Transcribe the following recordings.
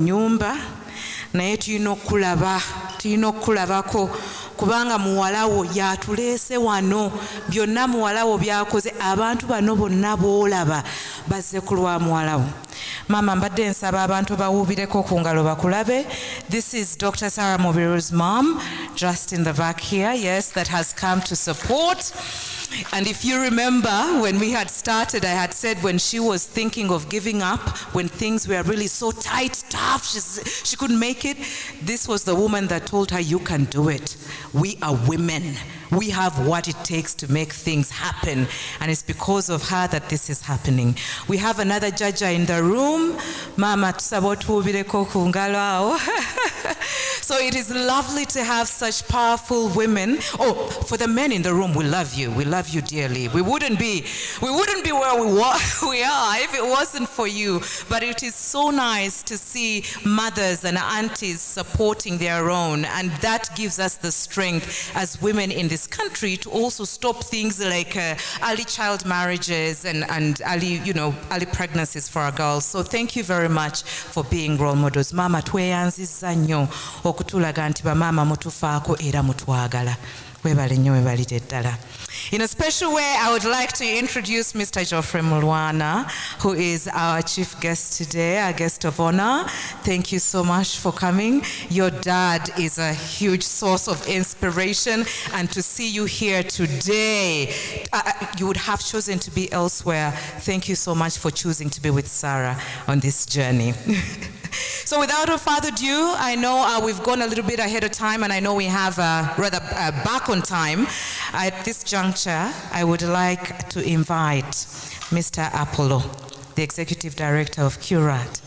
nyumba naye tulina okulabako kubanga muwalawo yatuleese wano byonna muwalawo byakoze abantu bano bonna boolaba bazze ku lwa muwalawo. Mama mbadde nsaba abantu bawuubireko ku ngalo bakulabe. This is Dr. Sarah Mobiru's mom, just in the back here, yes, that has come to support. And if you remember, when we had started, I had said when she was thinking of giving up, when things were really so tight, tough, she couldn't make it, this was the woman that told her, you can do it. We are women. We have what it takes to make things happen. And it's because of her that this is happening. We have another judge in the room. Mama tusabotuubireko ku ngalo awo. So it is lovely to have such powerful women. Oh, for the men in the room, we love you. We love you dearly. We wouldn't be where we are if it wasn't for you. But it is so nice to see mothers and aunties supporting their own, and that gives us the strength as women in this country to also stop things like early child marriages and early pregnancies for our girls. So thank you very much for being role models. Mama tweyanzizza nnyo okutulaga nti bamama mutufaako era mutwagala. Webale nnyo webalite ddala. In a special way, I would like to introduce Mr. Toffe Mulwana, who is our chief guest today, our guest of honor. Thank you so much for coming. Your dad is a huge source of inspiration, and to see you here today, you would have chosen to be elsewhere. Thank you so much for choosing to be with Sarah on this journey. So without further ado, I know we've gone a little bit ahead of time, and I know we have rather back on time. At this juncture, I would like to invite Mr. Apollo, the Executive Director of Curat,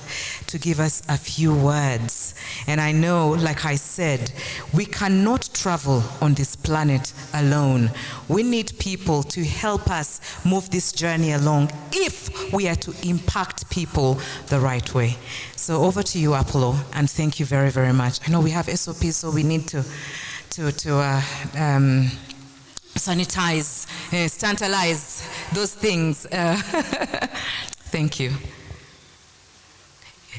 to give us a few words. And I know, like I said, we cannot travel on this planet alone. We need people to help us move this journey along if we are to impact people the right way. So over to you, Apollo, and thank you very, very much. I know we have SOPs, so we need to sanitize, standardize those things. Thank you.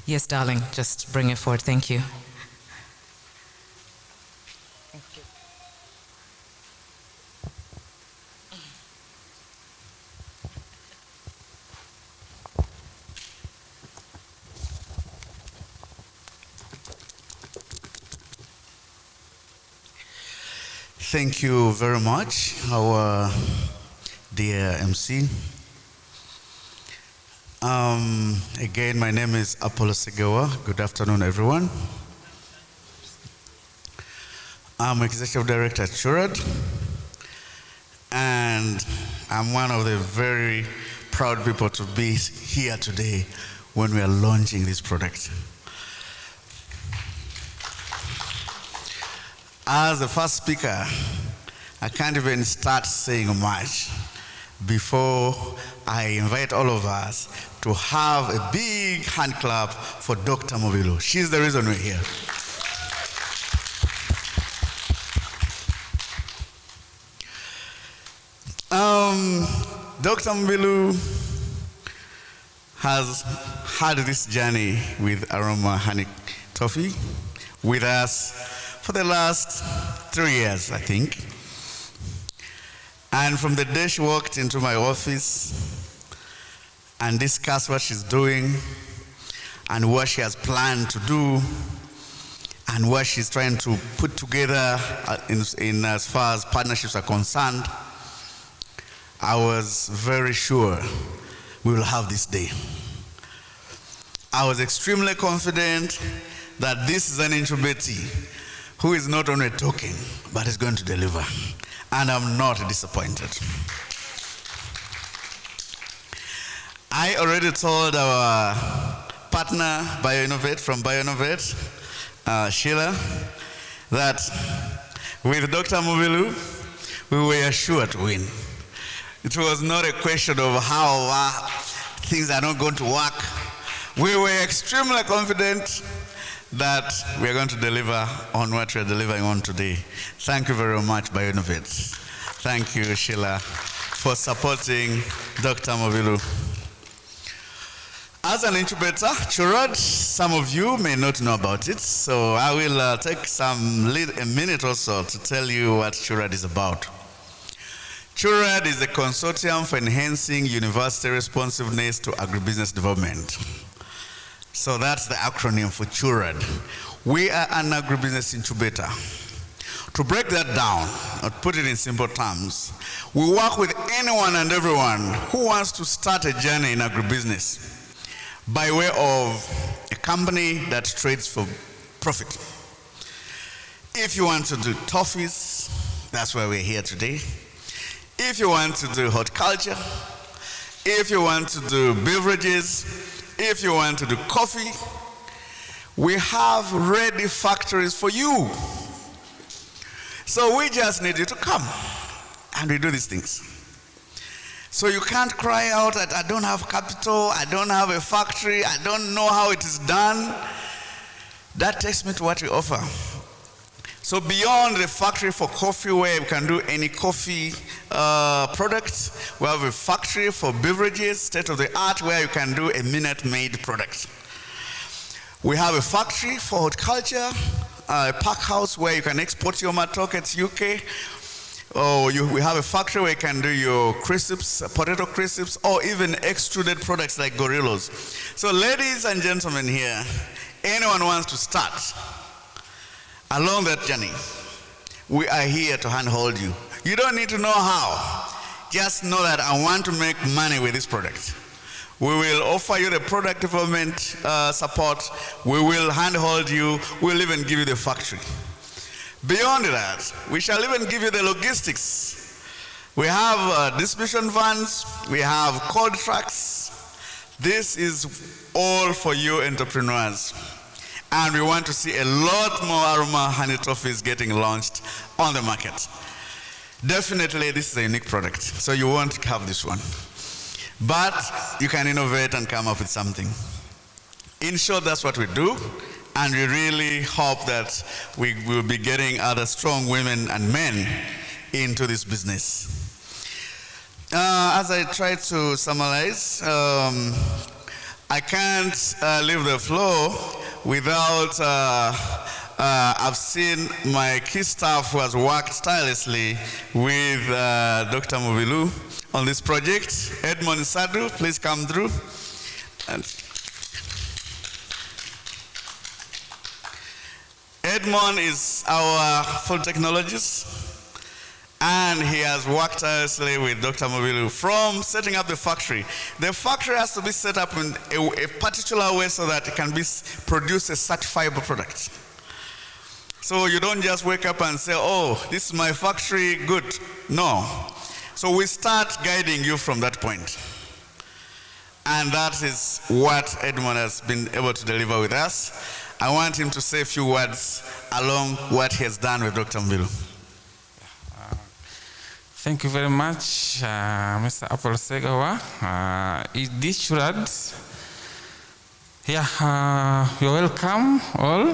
Yes, darling, just bring it forward. Thank you. Thank you. Thank you very much, our dear MC. Again, my name is Apollo Segewa. Good afternoon, everyone. I'm Executive Director at Curat, and I'm one of the very proud people to be here today when we are launching this product. As the first speaker, I can't even start saying much before I invite all of us to have a big hand clap for Dr. Mobiru. She's the reason we're here. Dr. Mobiru has had this journey with Aroma Honey Toffee with us for the last 3 years, I think. And from the day she walked into my office and discussed what she's doing and what she has planned to do and what she's trying to put together in as far as partnerships are concerned, I was very sure we will have this day. I was extremely confident that this is an incubator who is not only talking, but is going to deliver. And I'm not disappointed. I already told our partner, from BioInnovate, Sheila, that with Dr. Mobiru, we were sure to win. It was not a question of how things are not going to work. We were extremely confident that we are going to deliver on what we are delivering on today. Thank you very much, BioInnovate. Thank you, Sheila, for supporting Dr. Mobiru. As an incubator, Churad, some of you may not know about it, so I will take a minute or so to tell you what Churad is about. Churad is a consortium for enhancing university responsiveness to agribusiness development. So that's the acronym for Churad. We are an agribusiness incubator. To break that down, or put it in simple terms, we work with anyone and everyone who wants to start a journey in agribusiness by way of a company that trades for profit. If you want to do Toffees, that's why we're here today. If you want to do horticulture, if you want to do beverages, if you want to do coffee, we have ready factories for you. So we just need you to come and we do these things. So you can't cry out that I don't have capital, I don't have a factory, I don't know how it is done. That takes me to what we offer. So beyond the factory for coffee where we can do any coffee products, we have a factory for beverages, state of the art, where you can do a minute-made product. We have a factory for horticulture, a pack house where you can export your matoke to UK. We have a factory where you can do your crisps, potato crisps, or even extruded products like gorillas. So ladies and gentlemen here, anyone wants to start along that journey, we are here to handhold you. You don't need to know how. Just know that I want to make money with this product. We will offer you the product development support. We will handhold you. We'll even give you the factory. Beyond that, we shall even give you the logistics. We have distribution vans. We have cold trucks. This is all for you entrepreneurs. And we want to see a lot more Aroma honey toffees getting launched on the market. Definitely, this is a unique product, so you won't have this one. But you can innovate and come up with something. In short, that's what we do, and we really hope that we will be getting other strong women and men into this business. As I try to summarize, I can't leave the floor without I've seen my key staff who has worked tirelessly with Dr. Movilu on this project. Edmond Sadu, please come through. And Edmond is our food technologist, and he has worked tirelessly with Dr. Movilu from setting up the factory. The factory has to be set up in a particular way so that it can produce a certifiable product. So you don't just wake up and say, oh, this is my factory, good. No. So we start guiding you from that point. And that is what Edmond has been able to deliver with us. I want him to say a few words along what he has done with Dr. Movilu. Thank you very much, Mr. Apple Segawa. This Churad. You're welcome all.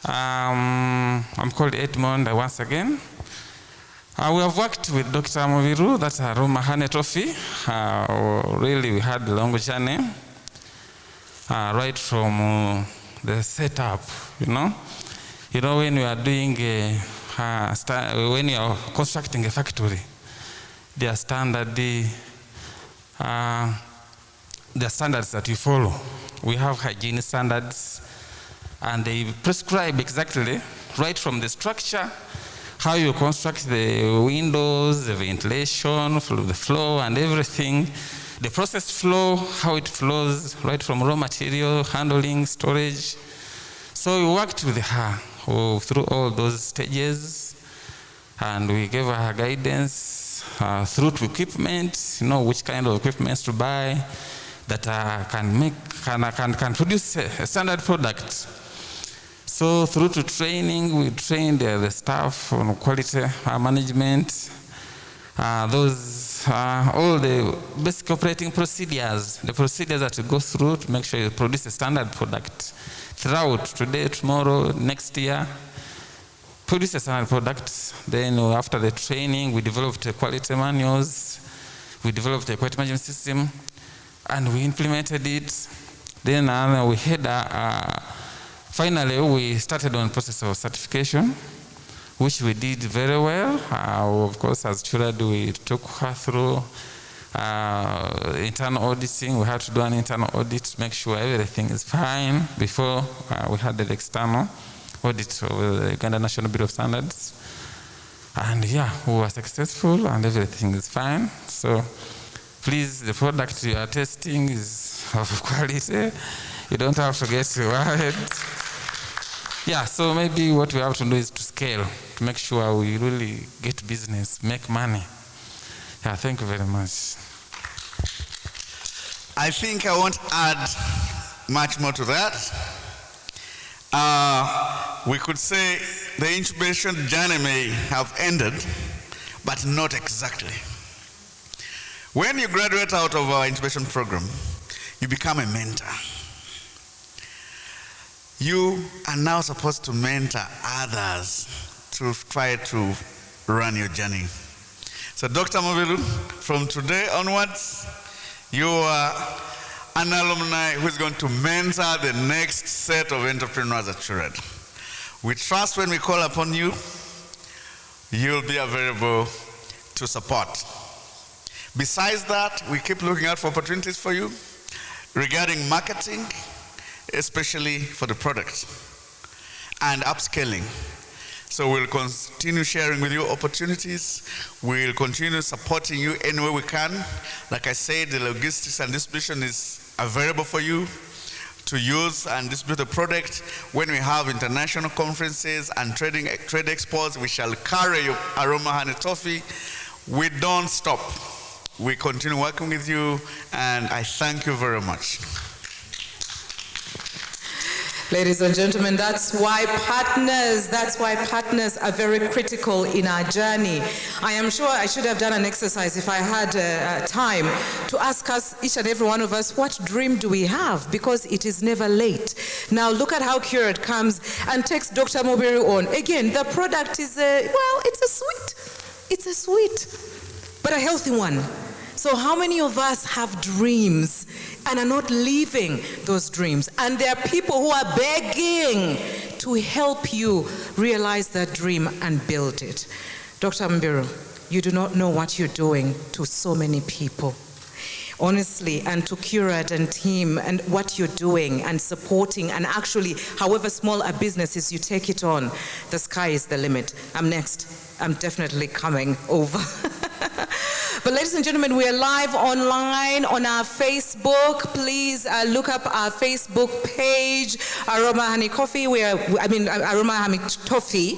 I'm called Edmond once again. We have worked with Dr. Movilu, that's Aroma honey toffee. Really, we had a long journey, right from the setup, when we are doing when you are constructing a factory, there are standards that you follow. We have hygiene standards, and they prescribe exactly, right from the structure, how you construct the windows, the ventilation, the flow, and everything. The process flow, how it flows, right from raw material, handling, storage. So we worked with her through all those stages, and we gave her guidance through to equipment, which kind of equipment to buy that can produce a standard product. So through to training, we trained the staff on quality management, all the basic operating procedures, the procedures that you go through to make sure you produce a standard product. Throughout today, tomorrow, next year, produce a standard product. Then after the training, we developed quality manuals, we developed a quality management system, and we implemented it. Then we had finally we started on process of certification, which we did very well. Of course, as Churad, we took her through internal auditing. We had to do an internal audit to make sure everything is fine before we had the external audit of the Uganda National Bureau of Standards. And yeah, we were successful and everything is fine. So please, the product you are testing is of quality. You don't have to get worried. Yeah, so maybe what we have to do is to scale, to make sure we really get business, make money. Yeah, thank you very much. I think I won't add much more to that. We could say the incubation journey may have ended, but not exactly. When you graduate out of our incubation program, you become a mentor. You are now supposed to mentor others to try to run your journey. So Dr. Mobilu, from today onwards, you are an alumni who is going to mentor the next set of entrepreneurs at Churad. We trust when we call upon you, you'll be available to support. Besides that, we keep looking out for opportunities for you regarding marketing, especially for the product, and upscaling. So we'll continue sharing with you opportunities. We'll continue supporting you any way we can. Like I said, the logistics and distribution is available for you to use and distribute the product. When we have international conferences and trade expos, we shall carry your Aroma honey toffee. We don't stop. We continue working with you, and I thank you very much. Ladies and gentlemen, that's why partners are very critical in our journey. I am sure I should have done an exercise if I had time to ask us, each and every one of us, what dream do we have? Because it is never late. Now look at how Curate comes and takes Dr. Mobiru on. Again, the product is, it's a sweet, but a healthy one. So how many of us have dreams and are not living those dreams? And there are people who are begging to help you realize that dream and build it. Dr. Mbiru, you do not know what you're doing to so many people. Honestly, and to Curate and team, and what you're doing and supporting, and actually, however small a business is, you take it on. The sky is the limit. I'm next. I'm definitely coming over. But ladies and gentlemen, we are live online on our Facebook. Please look up our Facebook page, Aroma Honey Coffee. Aroma Honey Toffee.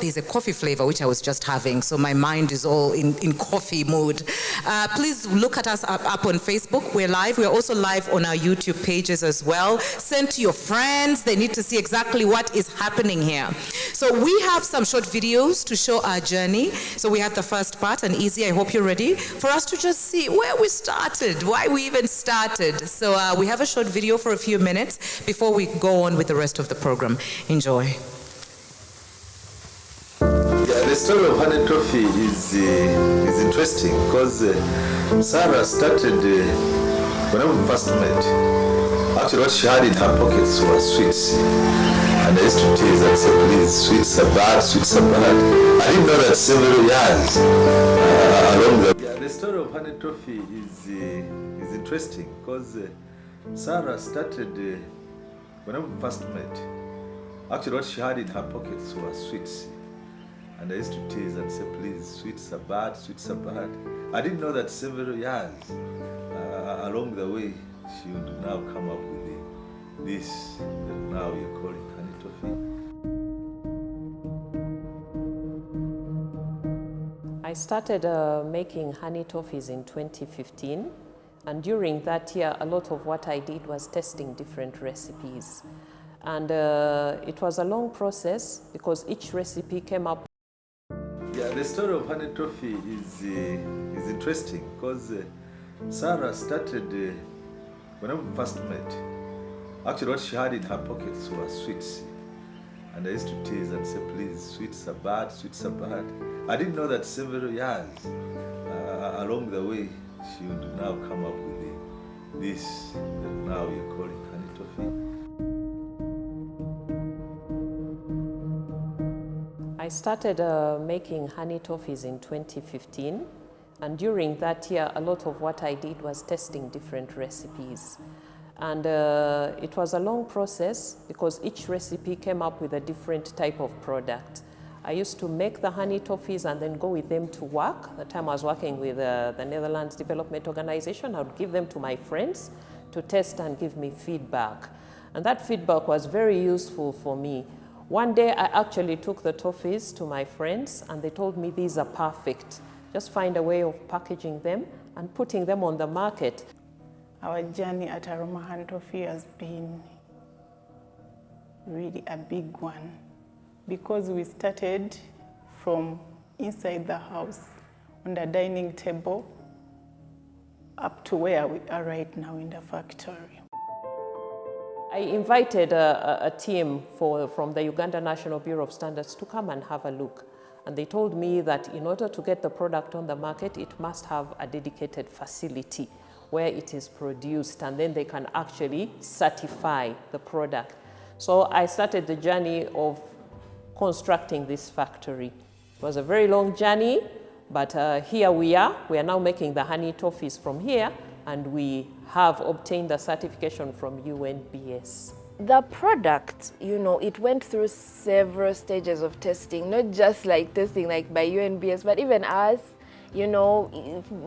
There's a coffee flavor which I was just having, so my mind is all in coffee mood. Please look at us up on Facebook. We're live. We're also live on our YouTube pages as well. Send to your friends. They need to see exactly what is happening here. So we have some short videos to show our journey. So we have the first part, and easy. I hope you're ready for us to just see where we started, why we even started. So we have a short video for a few minutes before we go on with the rest of the program. Enjoy. Yeah, the story of Honey Toffee is interesting because Sarah started when we first met. Actually, what she had in her pockets was sweets. And I used to tease and say, please, sweets are bad, sweets are bad. I didn't know that several years along the... Yeah, the story of Honey Toffee is interesting because Sarah started when we first met. Actually, what she had in her pockets was sweets. And I used to tease and say, please, sweets are bad, sweets are bad. I didn't know that several years along the way, she would now come up with this that now you're calling Honey Toffee. I started making honey toffees in 2015, and during that year a lot of what I did was testing different recipes, and it was a long process because each recipe came up. Yeah, the story of Honey Toffee is interesting because Sarah started when we first met. Actually, what she had in her pockets was sweets. And I used to tease and say, please, sweets are bad, sweets are bad. I didn't know that several years along the way, she would now come up with this that now we are calling honey toffee? I started making honey toffees in 2015, and during that year a lot of what I did was testing different recipes. And it was a long process because each recipe came up with a different type of product. I used to make the honey toffees and then go with them to work. At the time I was working with the Netherlands Development Organization. I would give them to my friends to test and give me feedback. And that feedback was very useful for me. One day I actually took the toffees to my friends and they told me these are perfect. Just find a way of packaging them and putting them on the market. Our journey at Aroma Honey Toffee has been really a big one because we started from inside the house on the dining table up to where we are right now in the factory. I invited a team from the Uganda National Bureau of Standards to come and have a look. And they told me that in order to get the product on the market, it must have a dedicated facility where it is produced, and then they can actually certify the product. So I started the journey of constructing this factory. It was a very long journey, but here we are. We are now making the honey toffees from here, and we have obtained a certification from UNBS. The product, you know, it went through several stages of testing, not just like testing like by UNBS, but even us. You know,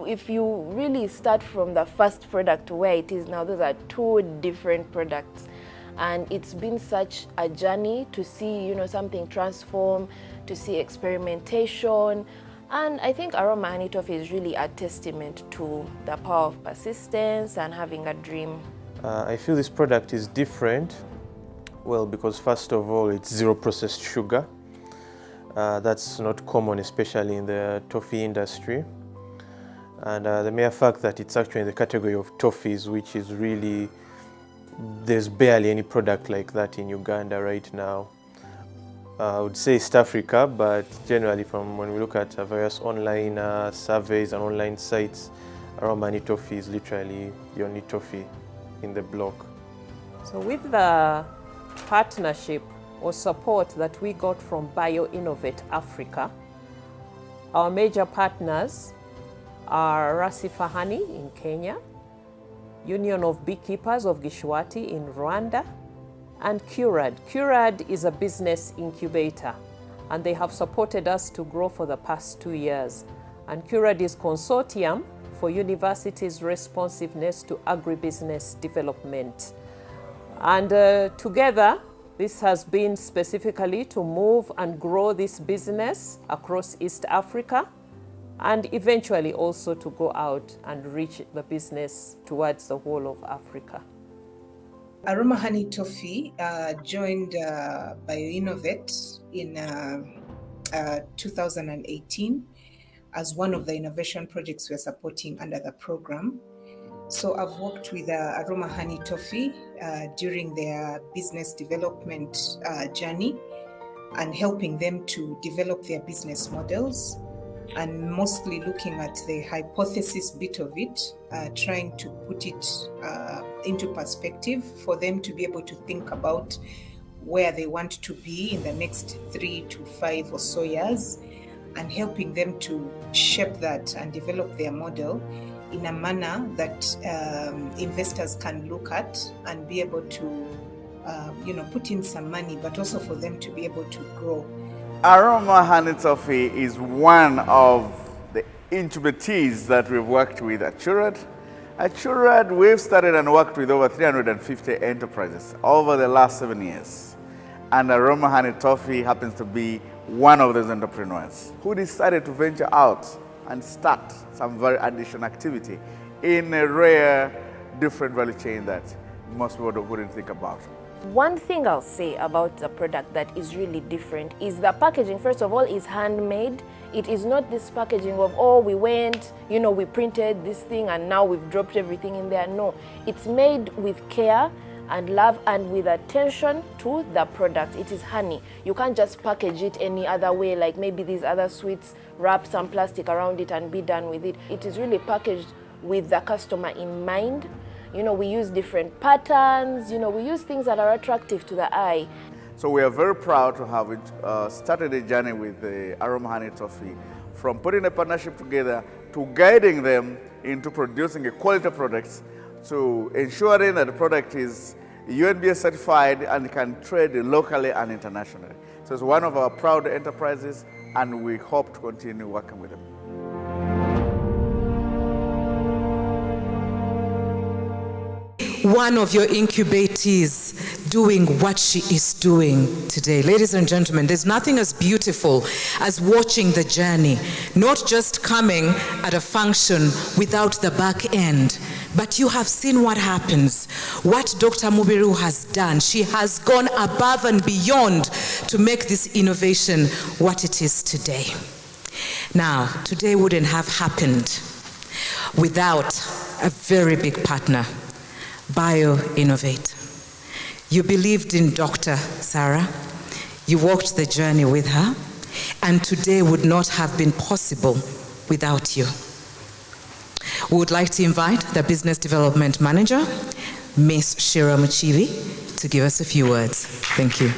if you really start from the first product to where it is now, those are two different products. And it's been such a journey to see, you know, something transform, to see experimentation. And I think Aroma Honey Toffee is really a testament to the power of persistence and having a dream. I feel this product is different, well, because first of all, it's zero processed sugar. That's not common, especially in the toffee industry. And the mere fact that it's actually in the category of toffees, which is really, there's barely any product like that in Uganda right now. I would say East Africa, but generally from when we look at various online surveys and online sites, Aroma Honey Toffee is literally the only toffee in the block. So with the partnership or support that we got from BioInnovate Africa, our major partners are Rasifa Honey in Kenya, Union of Beekeepers of Gishwati in Rwanda, and Curad. Curad is a business incubator, and they have supported us to grow for the past 2 years. And Curad is consortium for universities' responsiveness to agribusiness development. And together, this has been specifically to move and grow this business across East Africa, and eventually also to go out and reach the business towards the whole of Africa. Aroma Honey Toffee joined BioInnovate in 2018 as one of the innovation projects we're supporting under the program. So I've worked with Aroma Honey Toffee during their business development journey and helping them to develop their business models, and mostly looking at the hypothesis bit of it, trying to put it into perspective for them to be able to think about where they want to be in the next 3 to 5 or so years, and helping them to shape that and develop their model in a manner that investors can look at and be able to, put in some money, but also for them to be able to grow. Aroma Honey Toffee is one of the incubatees that we've worked with at Curad. At Curad, we've started and worked with over 350 enterprises over the last 7 years. And Aroma Honey Toffee happens to be one of those entrepreneurs who decided to venture out and start some very additional activity in a rare, different value chain that most people wouldn't think about. One thing I'll say about the product that is really different is the packaging. First of all, is handmade. It is not this packaging of, oh, we went, we printed this thing and now we've dropped everything in there. No, it's made with care and love and with attention to the product. It is honey. You can't just package it any other way, like maybe these other sweets, wrap some plastic around it and be done with it. It is really packaged with the customer in mind. You know, we use different patterns, you know, we use things that are attractive to the eye. So we are very proud to have started a journey with the Aroma Honey Toffee, from putting a partnership together to guiding them into producing a quality products, to ensuring that the product is UNBS certified and can trade locally and internationally. So it's one of our proud enterprises, and we hope to continue working with them. One of your incubatees doing what she is doing today. Ladies and gentlemen, there's nothing as beautiful as watching the journey, not just coming at a function without the back end, but you have seen what happens, what Dr. Mubiru has done. She has gone above and beyond to make this innovation what it is today. Now, today wouldn't have happened without a very big partner, BioInnovate. You believed in Dr. Sarah, you walked the journey with her, and today would not have been possible without you. We would like to invite the Business Development Manager, Miss Shira Muchivi, to give us a few words. Thank you.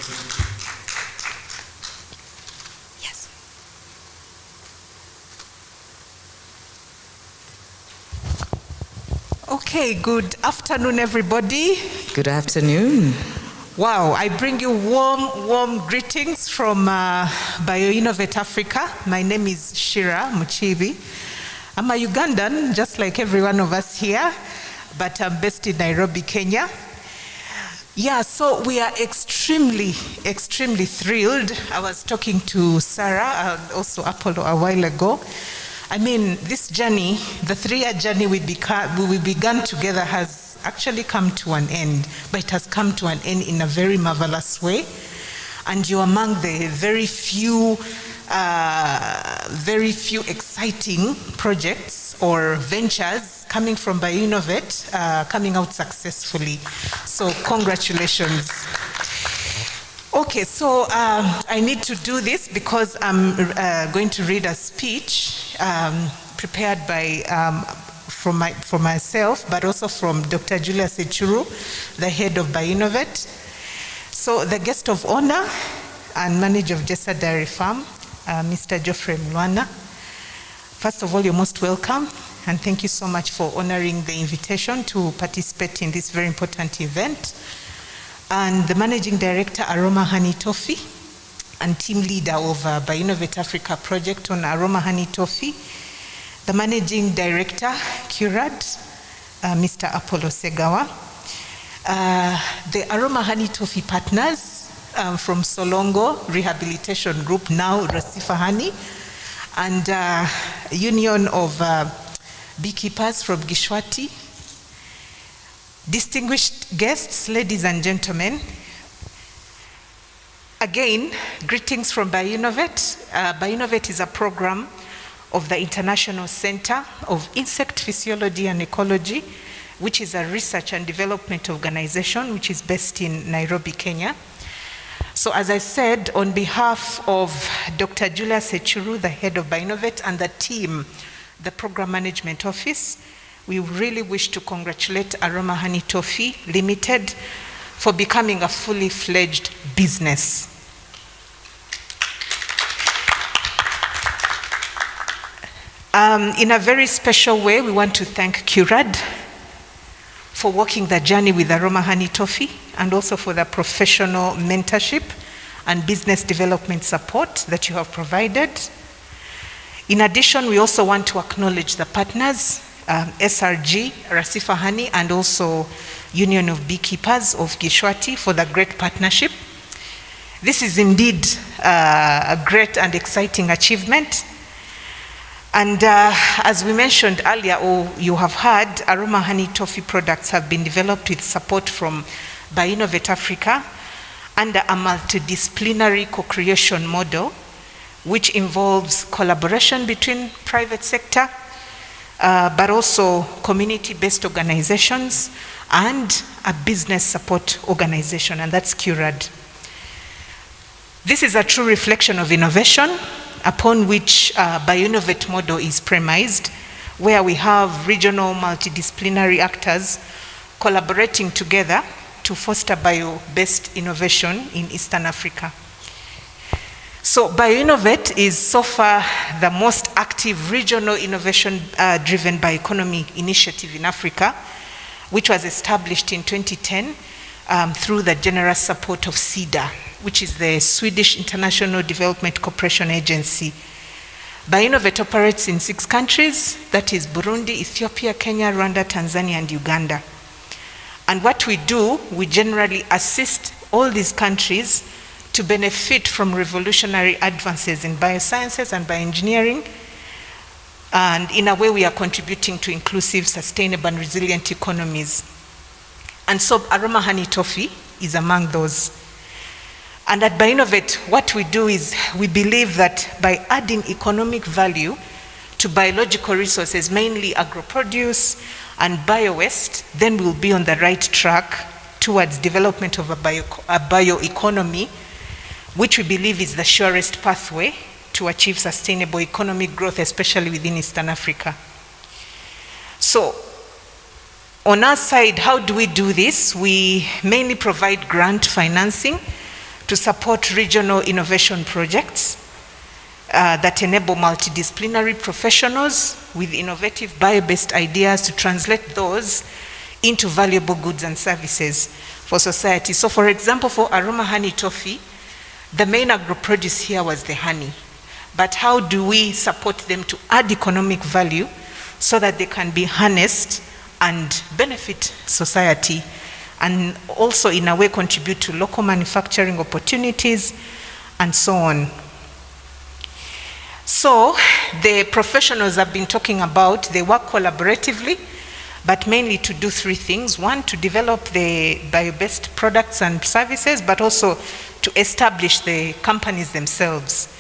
Okay, good afternoon, everybody. Good afternoon. Wow, I bring you warm greetings from BioInnovate Africa. My name is Shira Muchivi. I'm a Ugandan, just like every one of us here, but I'm based in Nairobi, Kenya. Yeah, so we are extremely thrilled. I was talking to Sarah and also Apollo a while ago. I mean, this journey, the 3-year journey we began together has actually come to an end, but it has come to an end in a very marvelous way. And you're among the very few exciting projects or ventures coming from BioInnovate, coming out successfully. So congratulations. Okay, so I need to do this because I'm going to read a speech prepared by, for myself, but also from Dr. Julia Sechuru, the head of BioInnovate. So the guest of honor and manager of Jessa Dairy Farm, Mr. Geoffrey Mlwana. First of all, you're most welcome, and thank you so much for honoring the invitation to participate in this very important event. And the Managing Director, Aroma Honey Toffee, and Team Leader of BioInnovate Africa project on Aroma Honey Toffee, the Managing Director, CURAD, Mr. Apollo Segawa, the Aroma Honey Toffee partners from Solongo Rehabilitation Group, now Rasifa Honey, and Union of Beekeepers from Gishwati. Distinguished guests, ladies and gentlemen, again, greetings from BioInnovate. BioInnovate is a program of the International Center of Insect Physiology and Ecology, which is a research and development organization which is based in Nairobi, Kenya. So as I said, on behalf of Dr. Julia Sechuru, the head of BioInnovate, and the team, the Program Management Office, we really wish to congratulate Aroma Honey Toffee Limited for becoming a fully fledged business. In a very special way, we want to thank CURAD for walking the journey with Aroma Honey Toffee, and also for the professional mentorship and business development support that you have provided. In addition, we also want to acknowledge the partners, SRG, Rasifa Honey, and also Union of Beekeepers of Gishwati for the great partnership. This is indeed a great and exciting achievement. And as we mentioned earlier, or you have heard, Aroma Honey Toffee products have been developed with support from BioInnovate Africa under a multidisciplinary co-creation model, which involves collaboration between private sector, but also community-based organizations and a business support organization, and that's CURAD. This is a true reflection of innovation upon which BioInnovate model is premised, where we have regional multidisciplinary actors collaborating together to foster bio-based innovation in Eastern Africa. So BioInnovate is so far the most active regional innovation-driven bioeconomy initiative in Africa, which was established in 2010 through the generous support of SIDA, which is the Swedish International Development Cooperation Agency. BioInnovate operates in 6 countries, that is Burundi, Ethiopia, Kenya, Rwanda, Tanzania, and Uganda. And what we do, we generally assist all these countries to benefit from revolutionary advances in biosciences and bioengineering. And in a way, we are contributing to inclusive, sustainable, and resilient economies. And so Aroma Honey Toffee is among those. And at BioInnovate, what we do is we believe that by adding economic value to biological resources, mainly agro-produce and bio-waste, then we'll be on the right track towards development of a bioeconomy, which we believe is the surest pathway to achieve sustainable economic growth, especially within Eastern Africa. So, on our side, how do we do this? We mainly provide grant financing to support regional innovation projects that enable multidisciplinary professionals with innovative bio-based ideas to translate those into valuable goods and services for society. So for example, for Aroma Honey Toffee, the main agro-produce here was the honey. But how do we support them to add economic value so that they can be harnessed and benefit society, and also in a way contribute to local manufacturing opportunities and so on. So the professionals I've been talking about, they work collaboratively, but mainly to do 3 things. 1, to develop the bio-based products and services, but also to establish the companies themselves.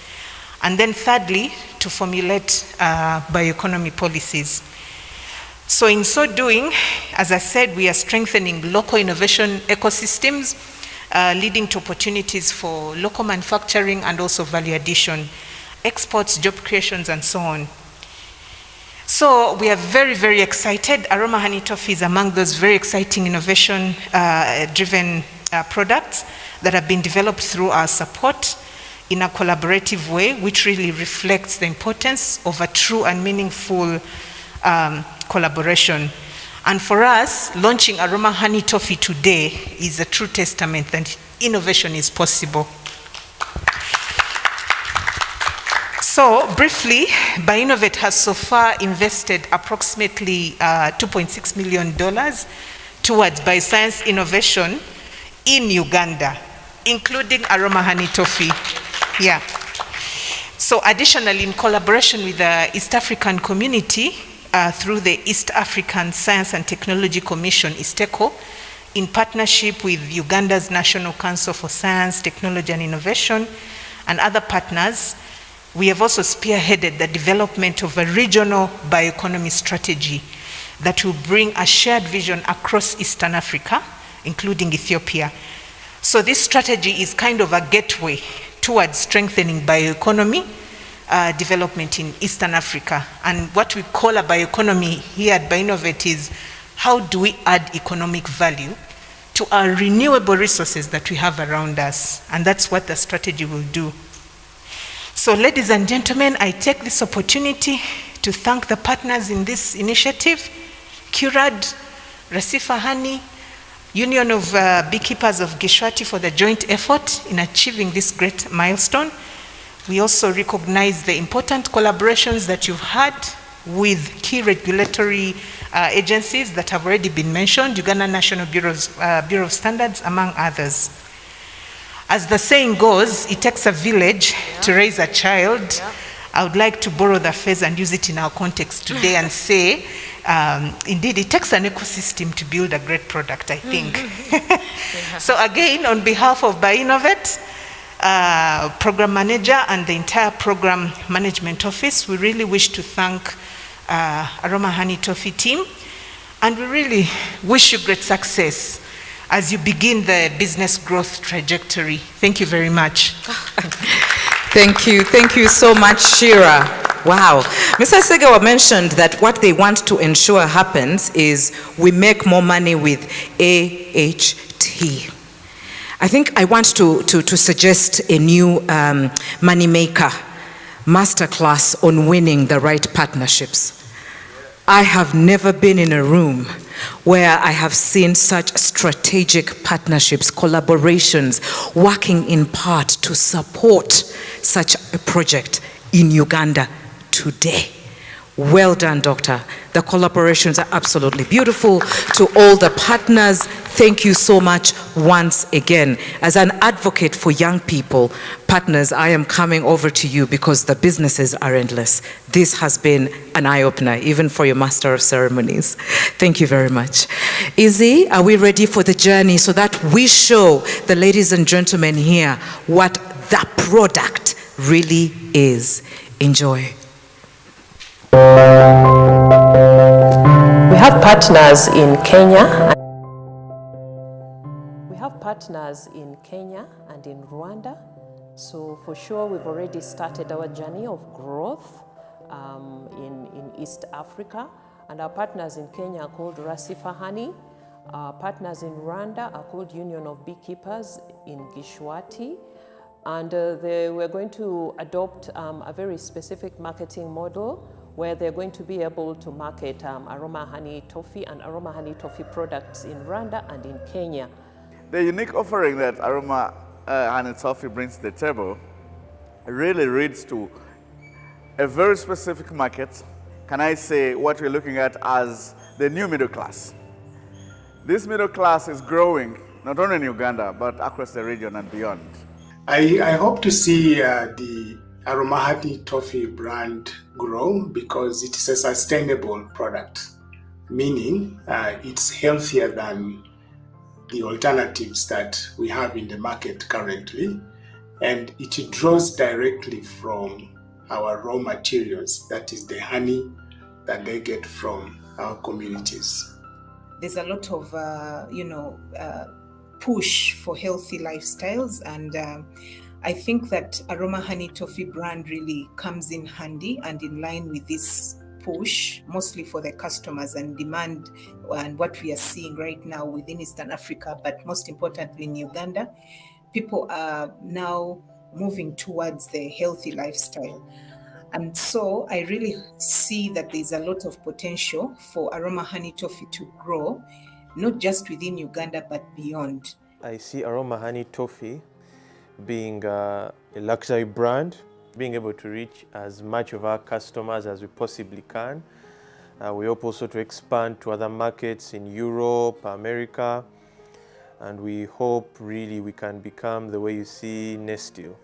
And then thirdly, to formulate bioeconomy policies. So in so doing, as I said, we are strengthening local innovation ecosystems, leading to opportunities for local manufacturing and also value addition, exports, job creations, and so on. So we are very, very excited. Aroma Honey Toffee is among those very exciting innovation-driven products that have been developed through our support in a collaborative way, which really reflects the importance of a true and meaningful collaboration. And for us, launching Aroma Honey Toffee today is a true testament that innovation is possible. So briefly, BioInnovate has so far invested approximately $2.6 million towards bioscience innovation in Uganda, including Aroma Honey Toffee. Yeah. So additionally, in collaboration with the East African community, through the East African Science and Technology Commission, ISTECO, in partnership with Uganda's National Council for Science, Technology and Innovation, and other partners, we have also spearheaded the development of a regional bioeconomy strategy that will bring a shared vision across Eastern Africa, including Ethiopia. So this strategy is kind of a gateway towards strengthening bioeconomy development in Eastern Africa. And what we call a bioeconomy here at BioInnovate is how do we add economic value to our renewable resources that we have around us. And that's what the strategy will do. So ladies and gentlemen, I take this opportunity to thank the partners in this initiative, CURAD, Rasifa Honey, Union of Beekeepers of Gishwati for the joint effort in achieving this great milestone. We also recognize the important collaborations that you've had with key regulatory agencies that have already been mentioned, Uganda National Bureau of Standards, among others. As the saying goes, it takes a village to raise a child. I would like to borrow the phrase and use it in our context today and say, indeed, it takes an ecosystem to build a great product, I think. So again, on behalf of BioInnovate, program manager and the entire program management office, we really wish to thank Aroma Honey Toffee team, and we really wish you great success as you begin the business growth trajectory. Thank you very much. Thank you so much, Shira. Wow. Mr. Segewa mentioned that what they want to ensure happens is we make more money with AHT. I think I want to suggest a new money maker masterclass on winning the right partnerships. I have never been in a room where I have seen such strategic partnerships, collaborations, working in part to support such a project in Uganda today. Well done, Doctor. The collaborations are absolutely beautiful. To all the partners, thank you so much once again. As an advocate for young people, partners, I am coming over to you because the businesses are endless. This has been an eye-opener, even for your Master of Ceremonies. Thank you very much. Izzy, are we ready for the journey so that we show the ladies and gentlemen here what the product really is? Enjoy. We have partners in Kenya. We have partners in Kenya and in Rwanda. So for sure, we've already started our journey of growth in East Africa. And our partners in Kenya are called Rasifa Honey. Our partners in Rwanda are called Union of Beekeepers in Gishwati. And we're going to adopt a very specific marketing model where they're going to be able to market Aroma Honey Toffee and Aroma Honey Toffee products in Rwanda and in Kenya. The unique offering that Aroma Honey Toffee brings to the table really leads to a very specific market. Can I say what we're looking at as the new middle class? This middle class is growing not only in Uganda but across the region and beyond. I hope to see the Aroma Honey Toffee brand grow because it is a sustainable product, meaning it's healthier than the alternatives that we have in the market currently, and it draws directly from our raw materials, that is the honey that they get from our communities. There's a lot of, push for healthy lifestyles, and I think that Aroma Honey Toffee brand really comes in handy and in line with this push, mostly for the customers and demand, and what we are seeing right now within Eastern Africa, but most importantly in Uganda. People are now moving towards the healthy lifestyle. And so I really see that there's a lot of potential for Aroma Honey Toffee to grow, not just within Uganda, but beyond. I see Aroma Honey Toffee being a luxury brand, being able to reach as much of our customers as we possibly can. We hope also to expand to other markets in Europe, America, and we hope really we can become the way you see Nestle.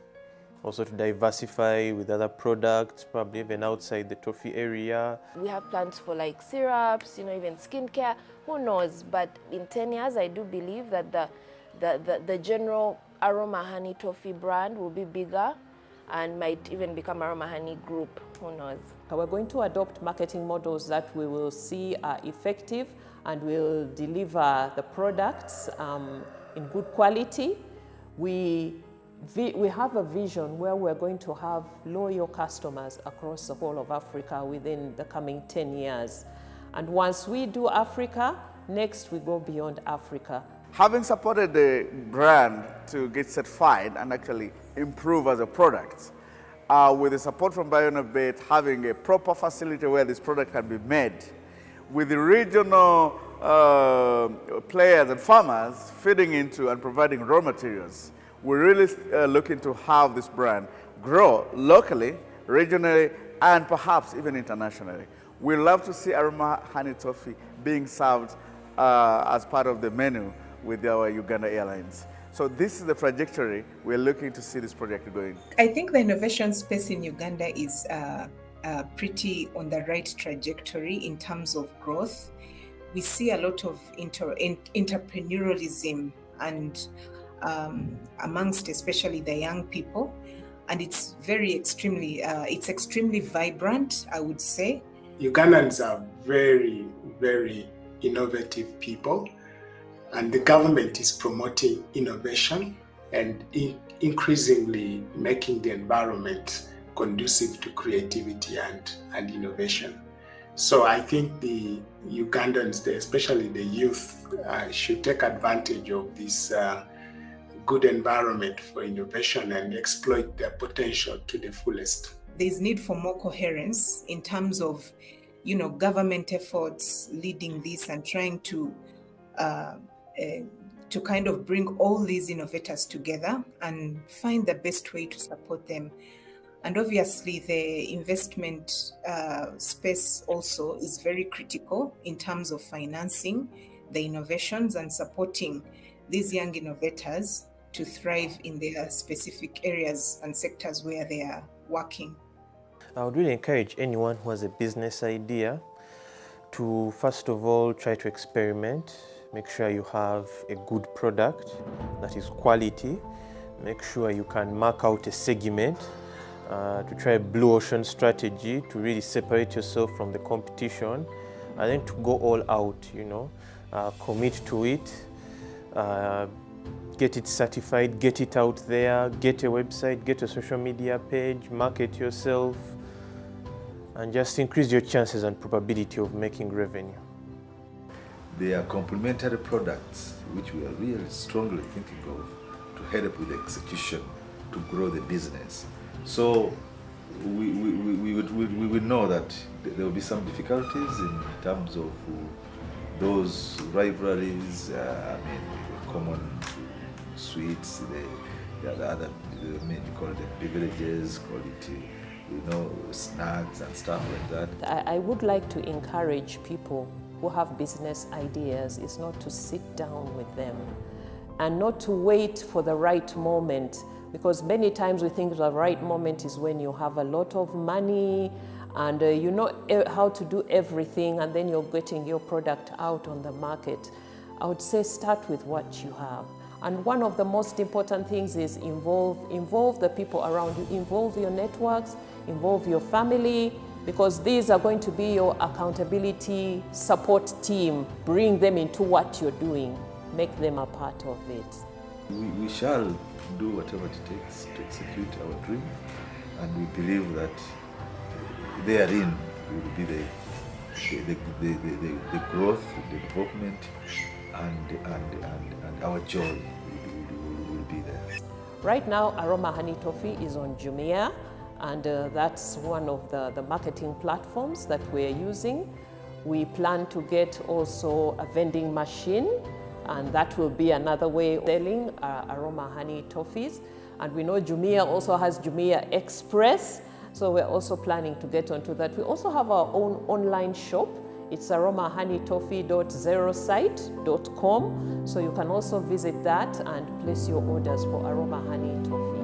Also to diversify with other products, probably even outside the toffee area. We have plans for like syrups, even skincare, who knows? But in 10 years, I do believe that the general Aroma Honey Toffee brand will be bigger and might even become Aroma Honey Group, who knows? We're going to adopt marketing models that we will see are effective and will deliver the products in good quality. We have a vision where we're going to have loyal customers across the whole of Africa within the coming 10 years. And once we do Africa, next we go beyond Africa. Having supported the brand to get certified and actually improve as a product, with the support from BioInnovate, having a proper facility where this product can be made, with the regional players and farmers feeding into and providing raw materials, we're really looking to have this brand grow locally, regionally, and perhaps even internationally. We love to see Aroma Honey Toffee being served as part of the menu with our Uganda Airlines. So this is the trajectory we're looking to see this project going. I think the innovation space in Uganda is pretty on the right trajectory in terms of growth. We see a lot of entrepreneurialism and amongst especially the young people, and it's extremely vibrant, I would say. Ugandans are very, very innovative people, and the government is promoting innovation and increasingly making the environment conducive to creativity and innovation. So I think the Ugandans, especially the youth, should take advantage of this good environment for innovation and exploit their potential to the fullest. There's need for more coherence in terms of, government efforts leading this and trying to kind of bring all these innovators together and find the best way to support them. And obviously the investment space also is very critical in terms of financing the innovations and supporting these young innovators to thrive in their specific areas and sectors where they are working. I would really encourage anyone who has a business idea to first of all try to experiment. Make sure you have a good product that is quality. Make sure you can mark out a segment to try a blue ocean strategy to really separate yourself from the competition, and then to go all out, commit to it, get it certified, get it out there, get a website, get a social media page, market yourself, and just increase your chances and probability of making revenue. They are complementary products which we are really strongly thinking of to help with the execution to grow the business. So we would know that there will be some difficulties in terms of those rivalries, common sweets, the other, you call it the beverages, call it snacks and stuff like that. I would like to encourage people who have business ideas is not to sit down with them and not to wait for the right moment, because many times we think the right moment is when you have a lot of money and you know how to do everything, and then you're getting your product out on the market. I would say start with what you have. And one of the most important things is involve the people around you, involve your networks, involve your family, because these are going to be your accountability support team. Bring them into what you're doing, make them a part of it. We shall do whatever it takes to execute our dream, and we believe that therein will be the growth, the development, and our joy will be there. Right now, Aroma Honey Toffee is on Jumia, and that's one of the marketing platforms that we're using. We plan to get also a vending machine, and that will be another way of selling Aroma Honey Toffees. And we know Jumia also has Jumia Express, so we're also planning to get onto that. We also have our own online shop. It's aromahoneytoffee.zerosite.com, so you can also visit that and place your orders for Aroma Honey Toffee.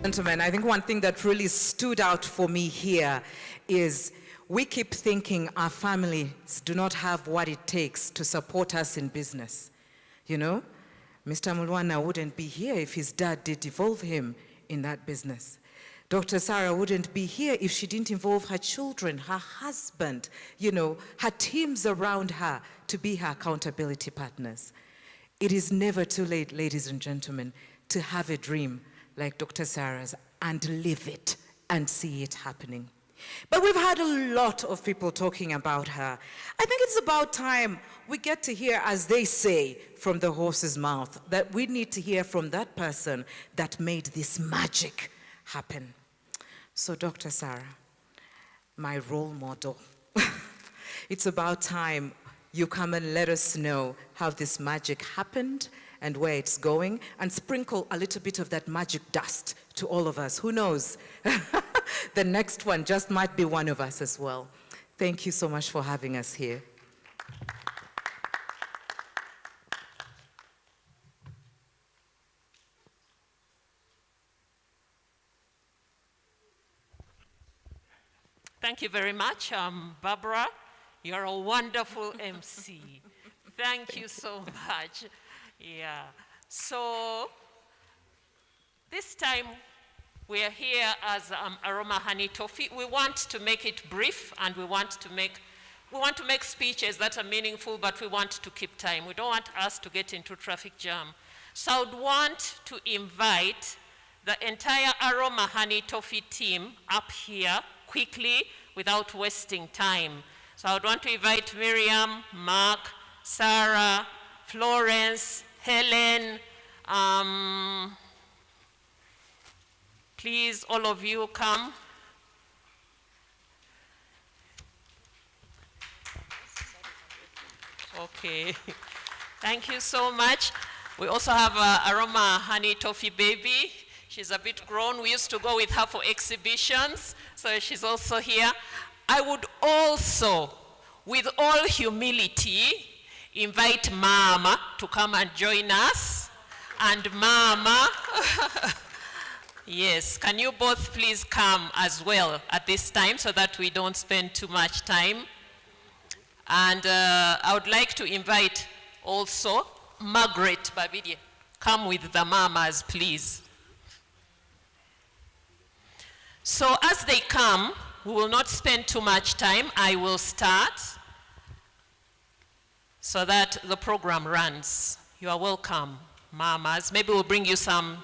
Gentlemen, I think one thing that really stood out for me here is we keep thinking our families do not have what it takes to support us in business. Mr. Mulwana wouldn't be here if his dad did involve him in that business. Dr. Sarah wouldn't be here if she didn't involve her children, her husband, her teams around her to be her accountability partners. It is never too late, ladies and gentlemen, to have a dream like Dr. Sarah's and live it and see it happening. But we've had a lot of people talking about her. I think it's about time we get to hear, as they say, from the horse's mouth, that we need to hear from that person that made this magic happen. So, Dr. Sarah, my role model, it's about time you come and let us know how this magic happened and where it's going, and sprinkle a little bit of that magic dust to all of us. Who knows? The next one just might be one of us as well. Thank you so much for having us here. Thank you very much, Barbara. You're a wonderful MC. Thank you so much. Yeah. So this time we are here as Aroma Honey Toffee. We want to make it brief, and we want to make speeches that are meaningful, but we want to keep time. We don't want us to get into traffic jam. So I would want to invite the entire Aroma Honey Toffee team up here quickly without wasting time. So I would want to invite Miriam, Mark, Sarah, Florence, Helen. Please, all of you come. Okay, thank you so much. We also have Aroma Honey Toffee baby. She's a bit grown. We used to go with her for exhibitions, so she's also here. I would also, with all humility, invite Mama to come and join us. And Mama, yes, can you both please come as well at this time so that we don't spend too much time? And I would like to invite also Margaret Babidi. Come with the mamas, please. So as they come, we will not spend too much time. I will start so that the program runs. You are welcome, mamas. Maybe we'll bring you some.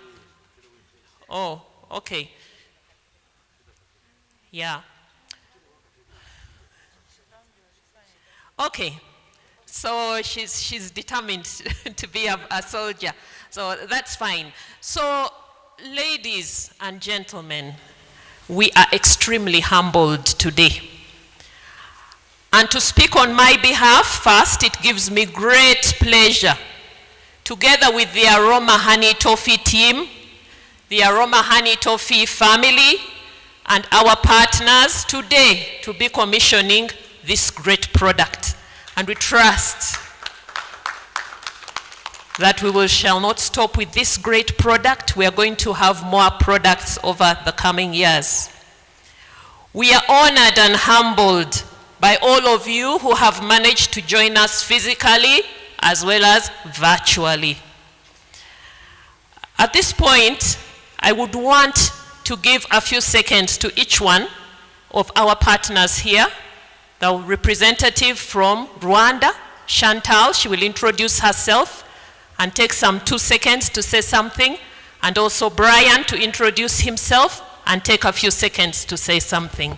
Oh, okay. Yeah. Okay. So she's determined to be a soldier. So that's fine. So ladies and gentlemen, we are extremely humbled today. And to speak on my behalf, first, it gives me great pleasure, together with the Aroma Honey Toffee team, the Aroma Honey Toffee family, and our partners today to be commissioning this great product. And we trust that we shall not stop with this great product. We are going to have more products over the coming years. We are honored and humbled by all of you who have managed to join us physically as well as virtually. At this point, I would want to give a few seconds to each one of our partners here. The representative from Rwanda, Chantal, she will introduce herself and take some 2 seconds to say something. And also Brian to introduce himself and take a few seconds to say something.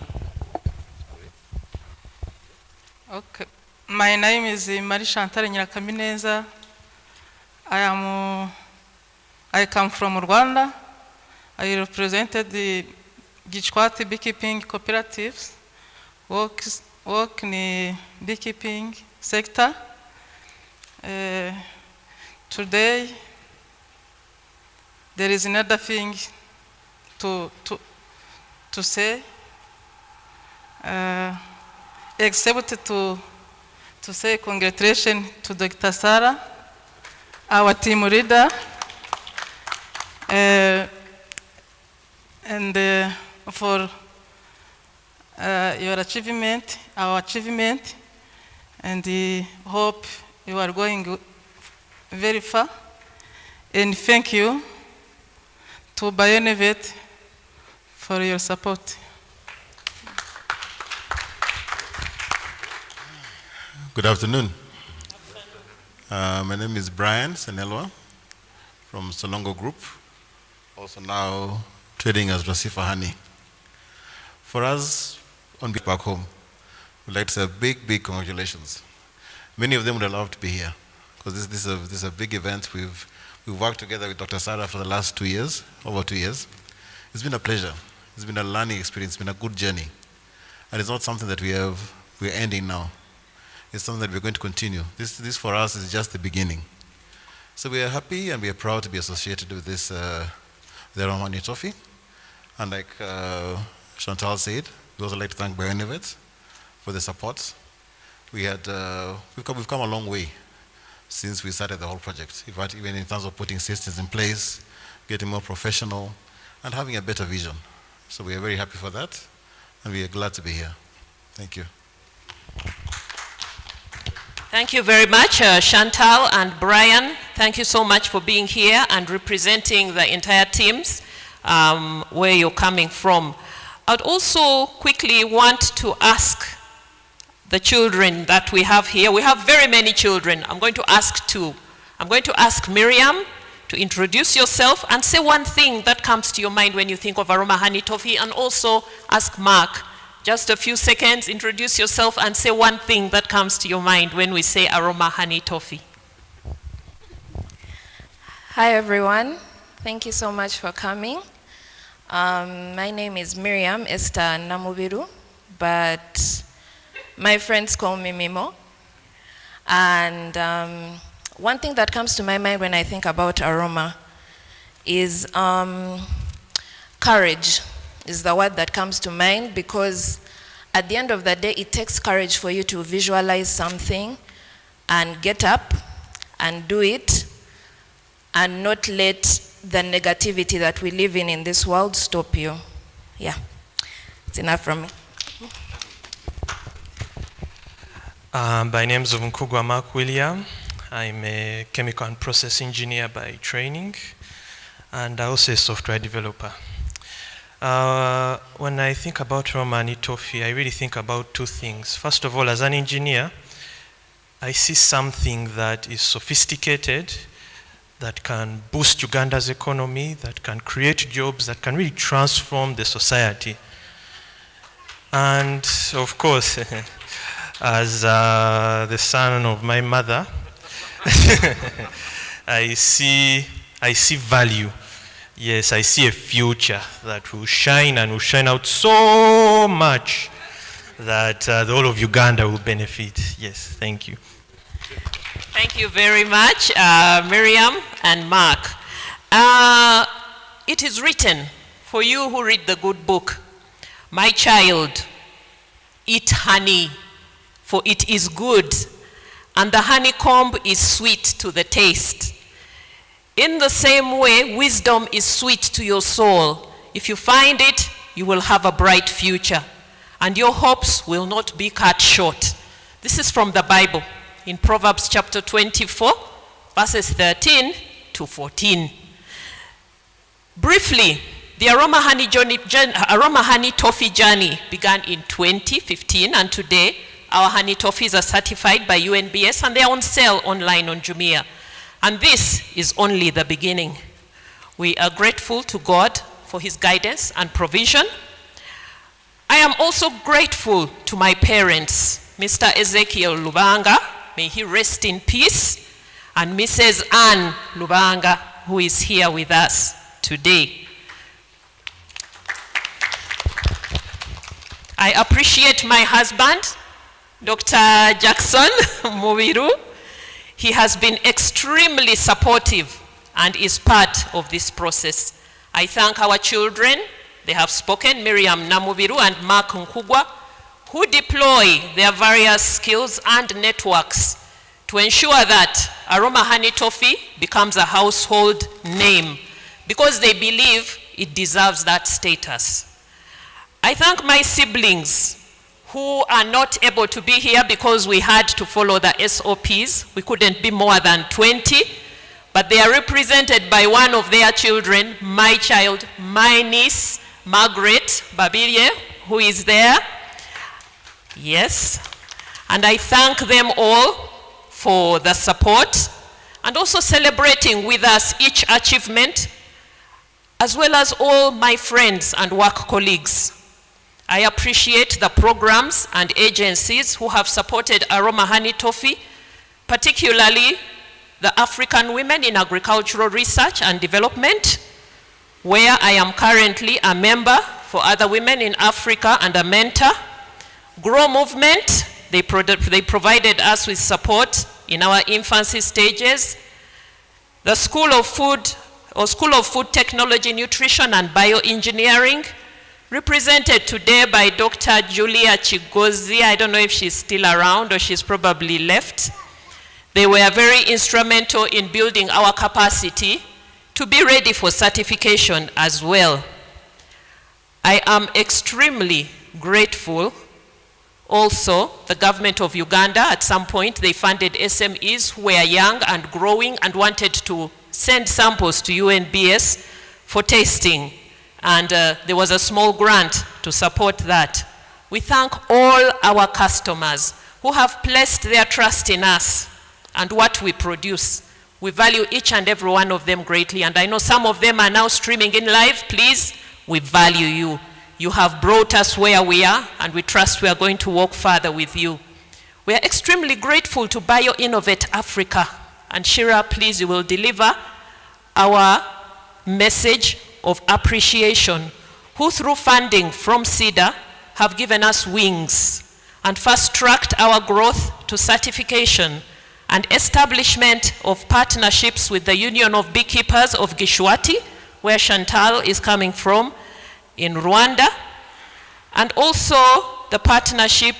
Okay. My name is Marie Chantal Nyirakamineza. I come from Rwanda. I represented the Gichwati beekeeping cooperatives, work in the beekeeping sector. Today, there is another thing to say, except to say congratulations to Dr. Sarah, our team leader, and for your achievement, our achievement, and hope you are going very far. And thank you to BioInnovate for your support. Good afternoon. My name is Brian Senelwa from Solongo Group, also now trading as Rasifa Honey. For us, on behalf back home, we'd like to say big congratulations. Many of them would have loved to be here, because this is a big event. We've worked together with Dr. Sarah for the last 2 years, over 2 years. It's been a pleasure. It's been a learning experience. It's been a good journey. And it's not something that we're ending now. It's something that we're going to continue. This for us is just the beginning. So we are happy and we are proud to be associated with this, the Aroma Honey Toffee. And like Chantal said, we also like to thank BioInnovate for the support. We've come a long way since we started the whole project, even in terms of putting systems in place, getting more professional, and having a better vision. So we are very happy for that, and we are glad to be here. Thank you. Thank you very much, Chantal and Brian. Thank you so much for being here and representing the entire teams where you're coming from. I'd also quickly want to ask the children that we have here. We have very many children. I'm going to ask two. I'm going to ask Miriam to introduce yourself and say one thing that comes to your mind when you think of Aroma Honey Toffee, and also ask Mark, just a few seconds, introduce yourself and say one thing that comes to your mind when we say Aroma Honey Toffee. Hi everyone, thank you so much for coming. My name is Miriam Esther Namubiru, but my friends call me Mimo. And one thing that comes to my mind when I think about Aroma is courage is the word that comes to mind, because at the end of the day, it takes courage for you to visualize something and get up and do it and not let the negativity that we live in this world stop you. Yeah, it's enough from me. By name is Nkugwa Mark William. I'm a chemical and process engineer by training, and also a software developer. When I think about Aroma Honey Toffee, I really think about two things. First of all, as an engineer, I see something that is sophisticated, that can boost Uganda's economy, that can create jobs, that can really transform the society. And of course, as the son of my mother, I see value. Yes, I see a future that will shine and will shine out so much that the whole of Uganda will benefit. Yes, thank you. Thank you very much, Miriam and Mark. It is written, for you who read the good book, my child, eat honey, for it is good, and the honeycomb is sweet to the taste. In the same way, wisdom is sweet to your soul. If you find it, you will have a bright future, and your hopes will not be cut short. This is from the Bible, in Proverbs chapter 24, verses 13 to 14. Briefly, the Aroma Honey Toffee journey began in 2015, and today our honey toffees are certified by UNBS and they are on sale online on Jumia. And this is only the beginning. We are grateful to God for his guidance and provision. I am also grateful to my parents, Mr. Ezekiel Lubanga, may he rest in peace, and Mrs. Anne Lubanga, who is here with us today. I appreciate my husband, Dr. Jackson Mubiru. He has been extremely supportive and is part of this process. I thank our children. They have spoken, Miriam Namubiru and Mark Nkugwa, who deploy their various skills and networks to ensure that Aroma Honey Toffee becomes a household name, because they believe it deserves that status. I thank my siblings who are not able to be here because we had to follow the SOPs. We couldn't be more than 20, but they are represented by one of their children, my child, my niece, Margaret Babirie, who is there. Yes. And I thank them all for the support and also celebrating with us each achievement, as well as all my friends and work colleagues. I appreciate the programs and agencies who have supported Aroma Honey Toffee, particularly the African Women in Agricultural Research and Development, where I am currently a member for other women in Africa and a mentor. Grow Movement, they provided us with support in our infancy stages. The School of Food Technology, Nutrition and Bioengineering, represented today by Dr. Julia Chigozi. I don't know if she's still around or she's probably left. They were very instrumental in building our capacity to be ready for certification as well. I am extremely grateful. Also, the government of Uganda, at some point, they funded SMEs who were young and growing and wanted to send samples to UNBS for testing. And there was a small grant to support that. We thank all our customers who have placed their trust in us and what we produce. We value each and every one of them greatly, and I know some of them are now streaming in live. Please, we value you. You have brought us where we are, and we trust we are going to walk further with you. We are extremely grateful to BioInnovate Africa. And Shira, please, you will deliver our message of appreciation, who through funding from CEDA have given us wings and fast-tracked our growth to certification and establishment of partnerships with the Union of Beekeepers of Gishwati, where Chantal is coming from, in Rwanda, and also the partnership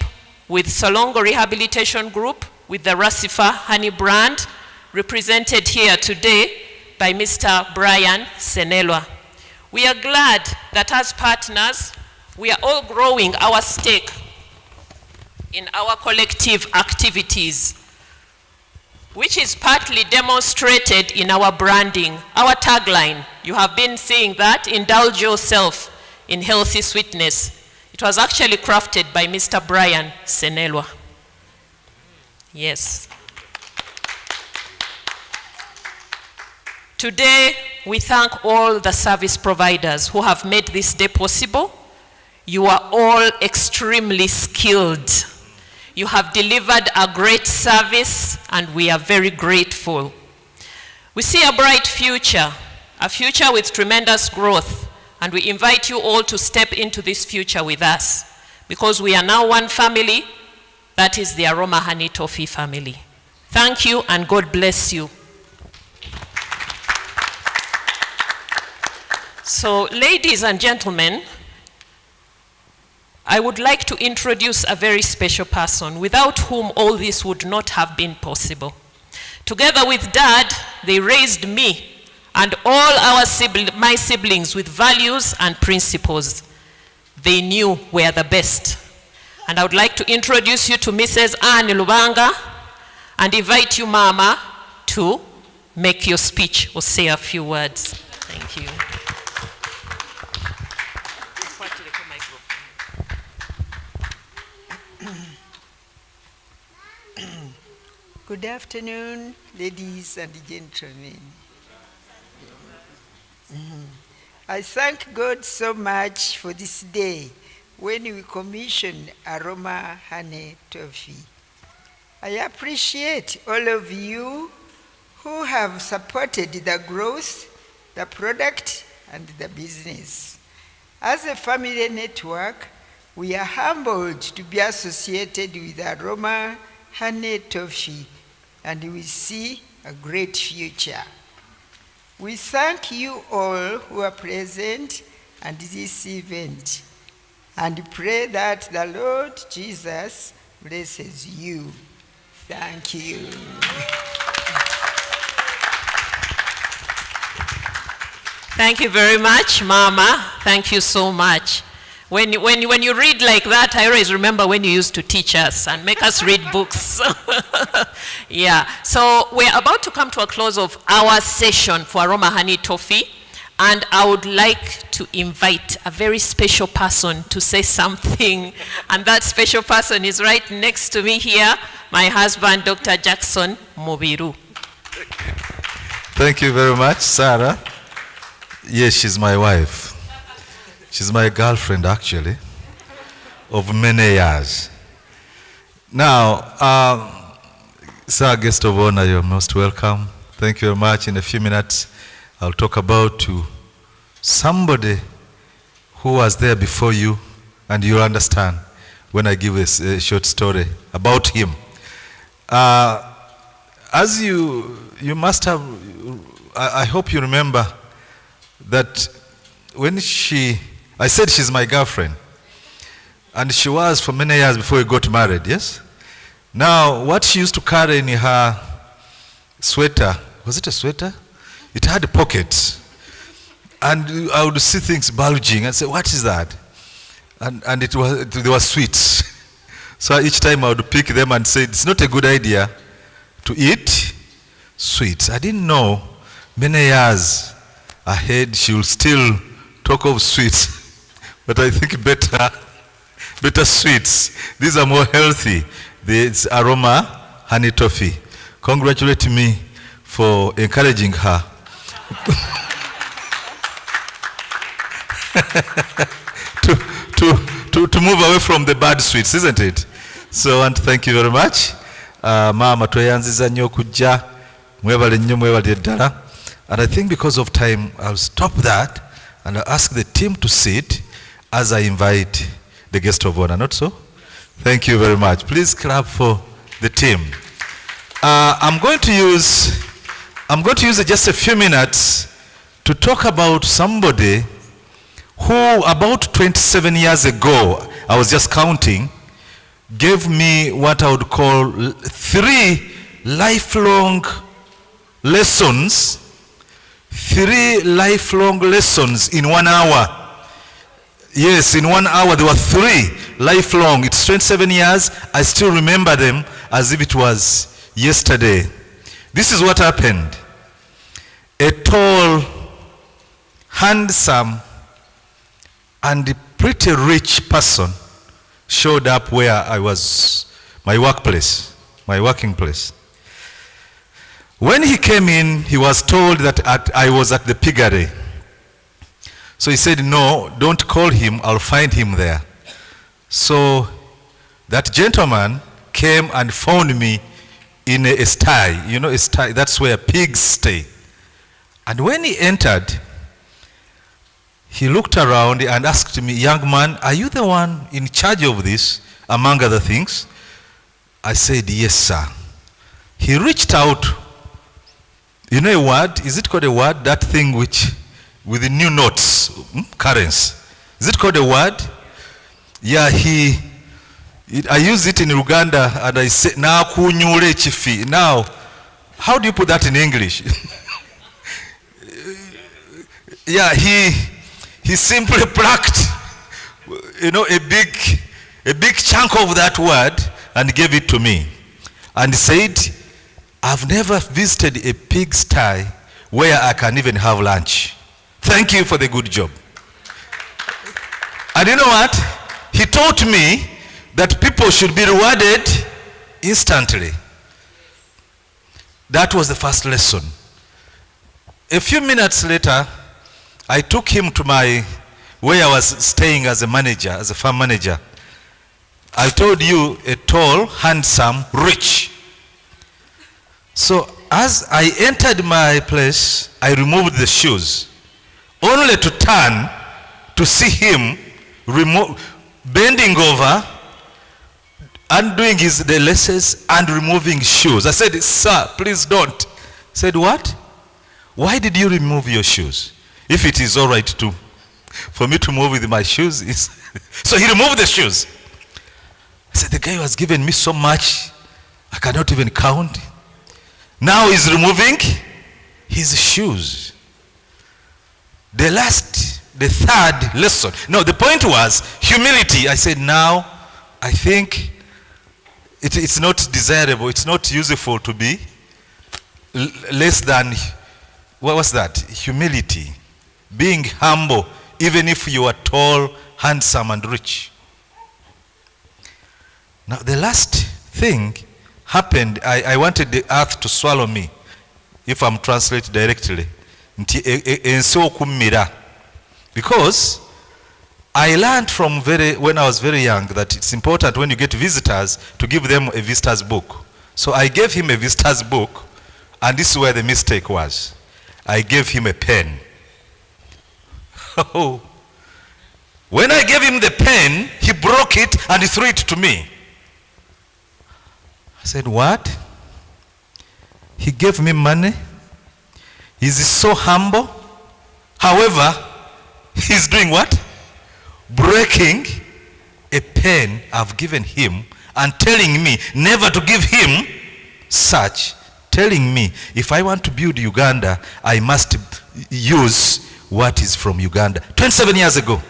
with Solongo Rehabilitation Group with the Rasifa Honey brand, represented here today by Mr. Brian Senelwa. We are glad that as partners, we are all growing our stake in our collective activities, which is partly demonstrated in our branding, our tagline. You have been seeing that, indulge yourself in healthy sweetness. It was actually crafted by Mr. Brian Senelwa. Yes. Today, we thank all the service providers who have made this day possible. You are all extremely skilled. You have delivered a great service, and we are very grateful. We see a bright future, a future with tremendous growth, and we invite you all to step into this future with us, because we are now one family, that is the Aroma Honey Toffee family. Thank you, and God bless you. So, ladies and gentlemen, I would like to introduce a very special person without whom all this would not have been possible. Together with Dad, they raised me and all my siblings with values and principles they knew were the best. And I would like to introduce you to Mrs. Anne Lubanga and invite you, Mama, to make your speech or say a few words. Thank you. Good afternoon, ladies and gentlemen. I thank God so much for this day when we commissioned Aroma Honey Toffee. I appreciate all of you who have supported the growth, the product, and the business. As a family network, we are humbled to be associated with Aroma Honey Toffee, and we see a great future. We thank you all who are present at this event and pray that the Lord Jesus blesses you. Thank you. Thank you very much, Mama. Thank you so much. When you read like that, I always remember when you used to teach us and make us read books. Yeah, so we're about to come to a close of our session for Aroma Honey Toffee, and I would like to invite a very special person to say something, and that special person is right next to me here, my husband, Dr. Jackson Mubiru. Thank you very much, Sarah. Yes, she's my wife. She's my girlfriend, actually, of many years. Now, sir, guest of honor, you're most welcome. Thank you very much. In a few minutes, I'll talk about somebody who was there before you, and you'll understand when I give a short story about him. As you must have, I hope you remember that when I said she's my girlfriend, and she was for many years before we got married, yes? Now, what she used to carry in her sweater, was it a sweater? It had pockets. And I would see things bulging and say, what is that? And they were sweets. So each time I would pick them and say, it's not a good idea to eat sweets. I didn't know many years ahead she will still talk of sweets. But I think better sweets. These are more healthy. It's Aroma Honey Toffee. Congratulate me for encouraging her. to move away from the bad sweets, isn't it? So I want to thank you very much. Mama tweyanziza nnyo okujja, mwebale nnyo, mwebale ddala. And I think because of time, I'll stop that and I'll ask the team to sit as I invite the guest of honor, not so? Thank you very much. Please clap for the team. I'm going to use just a few minutes to talk about somebody who about 27 years ago, I was just counting, gave me what I would call 3 lifelong lessons, 3 lifelong lessons in 1 hour. Yes, in 1 hour there were 3 lifelong. It's 27 years. I still remember them as if it was yesterday. This is what happened. A tall, handsome, and pretty rich person showed up where I was, my working place. When he came in, he was told that I was at the piggery. So he said, no, don't call him, I'll find him there. So that gentleman came and found me in a sty. You know, a sty, that's where pigs stay. And when he entered, he looked around and asked me, young man, are you the one in charge of this, among other things? I said, yes, sir. He reached out, you know a word, is it called a word, that thing which, with the new notes, currency. Is it called a word? Yeah, I use it in Uganda and I say, na kunyule chifi. Now, how do you put that in English? Yeah, he simply plucked, you know, a big chunk of that word and gave it to me. And said, I've never visited a pigsty where I can even have lunch. Thank you for the good job. And you know what? He taught me that people should be rewarded instantly. That was the first lesson. A few minutes later, I took him to where I was staying as a manager, as a farm manager. I told you, a tall, handsome, rich. So as I entered my place, I removed the shoes, only to turn to see him bending over, undoing the laces and removing shoes. I said, sir, please don't. He said, what? Why did you remove your shoes? If it is all right for me to move with my shoes. So he removed the shoes. I said, the guy has given me so much, I cannot even count. Now he's removing his shoes. The third lesson. No, the point was humility. I said, now I think it's not desirable, it's not useful to be less than, what was that? Humility. Being humble, even if you are tall, handsome, and rich. Now, the last thing happened, I wanted the earth to swallow me, if I'm translated directly. Because I learned when I was very young that it's important when you get visitors to give them a visitor's book. So I gave him a visitor's book, and this is where the mistake was. I gave him a pen. When I gave him the pen, he broke it and he threw it to me. I said, what? He gave me money. He's so humble. However, he's doing what? Breaking a pen I've given him and telling me never to give him such. Telling me if I want to build Uganda, I must use what is from Uganda. 27 years ago.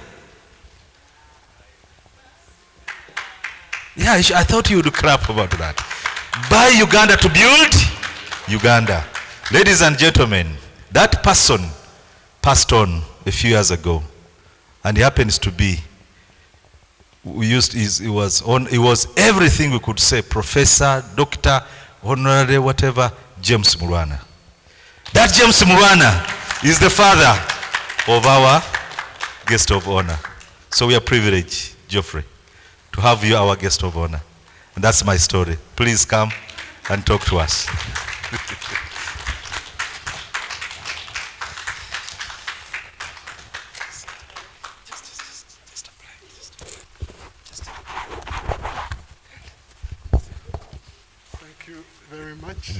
Yeah, I thought you would clap about that. Buy Uganda to build Uganda. Ladies and gentlemen, that person passed on a few years ago, and he happens to be, it was everything we could say, professor, doctor, honorary, whatever, James Mulwana. That James Murwana is the father of our guest of honor. So we are privileged, Geoffrey, to have you our guest of honor. And that's my story. Please come and talk to us. Thank you very much.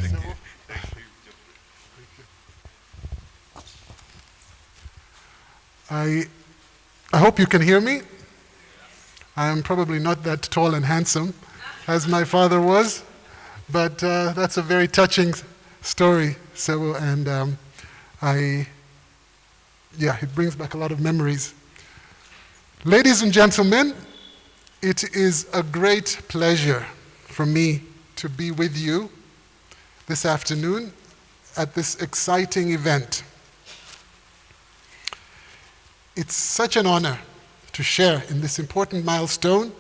I hope you can hear me. I am probably not that tall and handsome as my father was, but that's a very touching story. So, and it brings back a lot of memories. Ladies and gentlemen, it is a great pleasure for me to be with you this afternoon at this exciting event. It's such an honor to share in this important milestone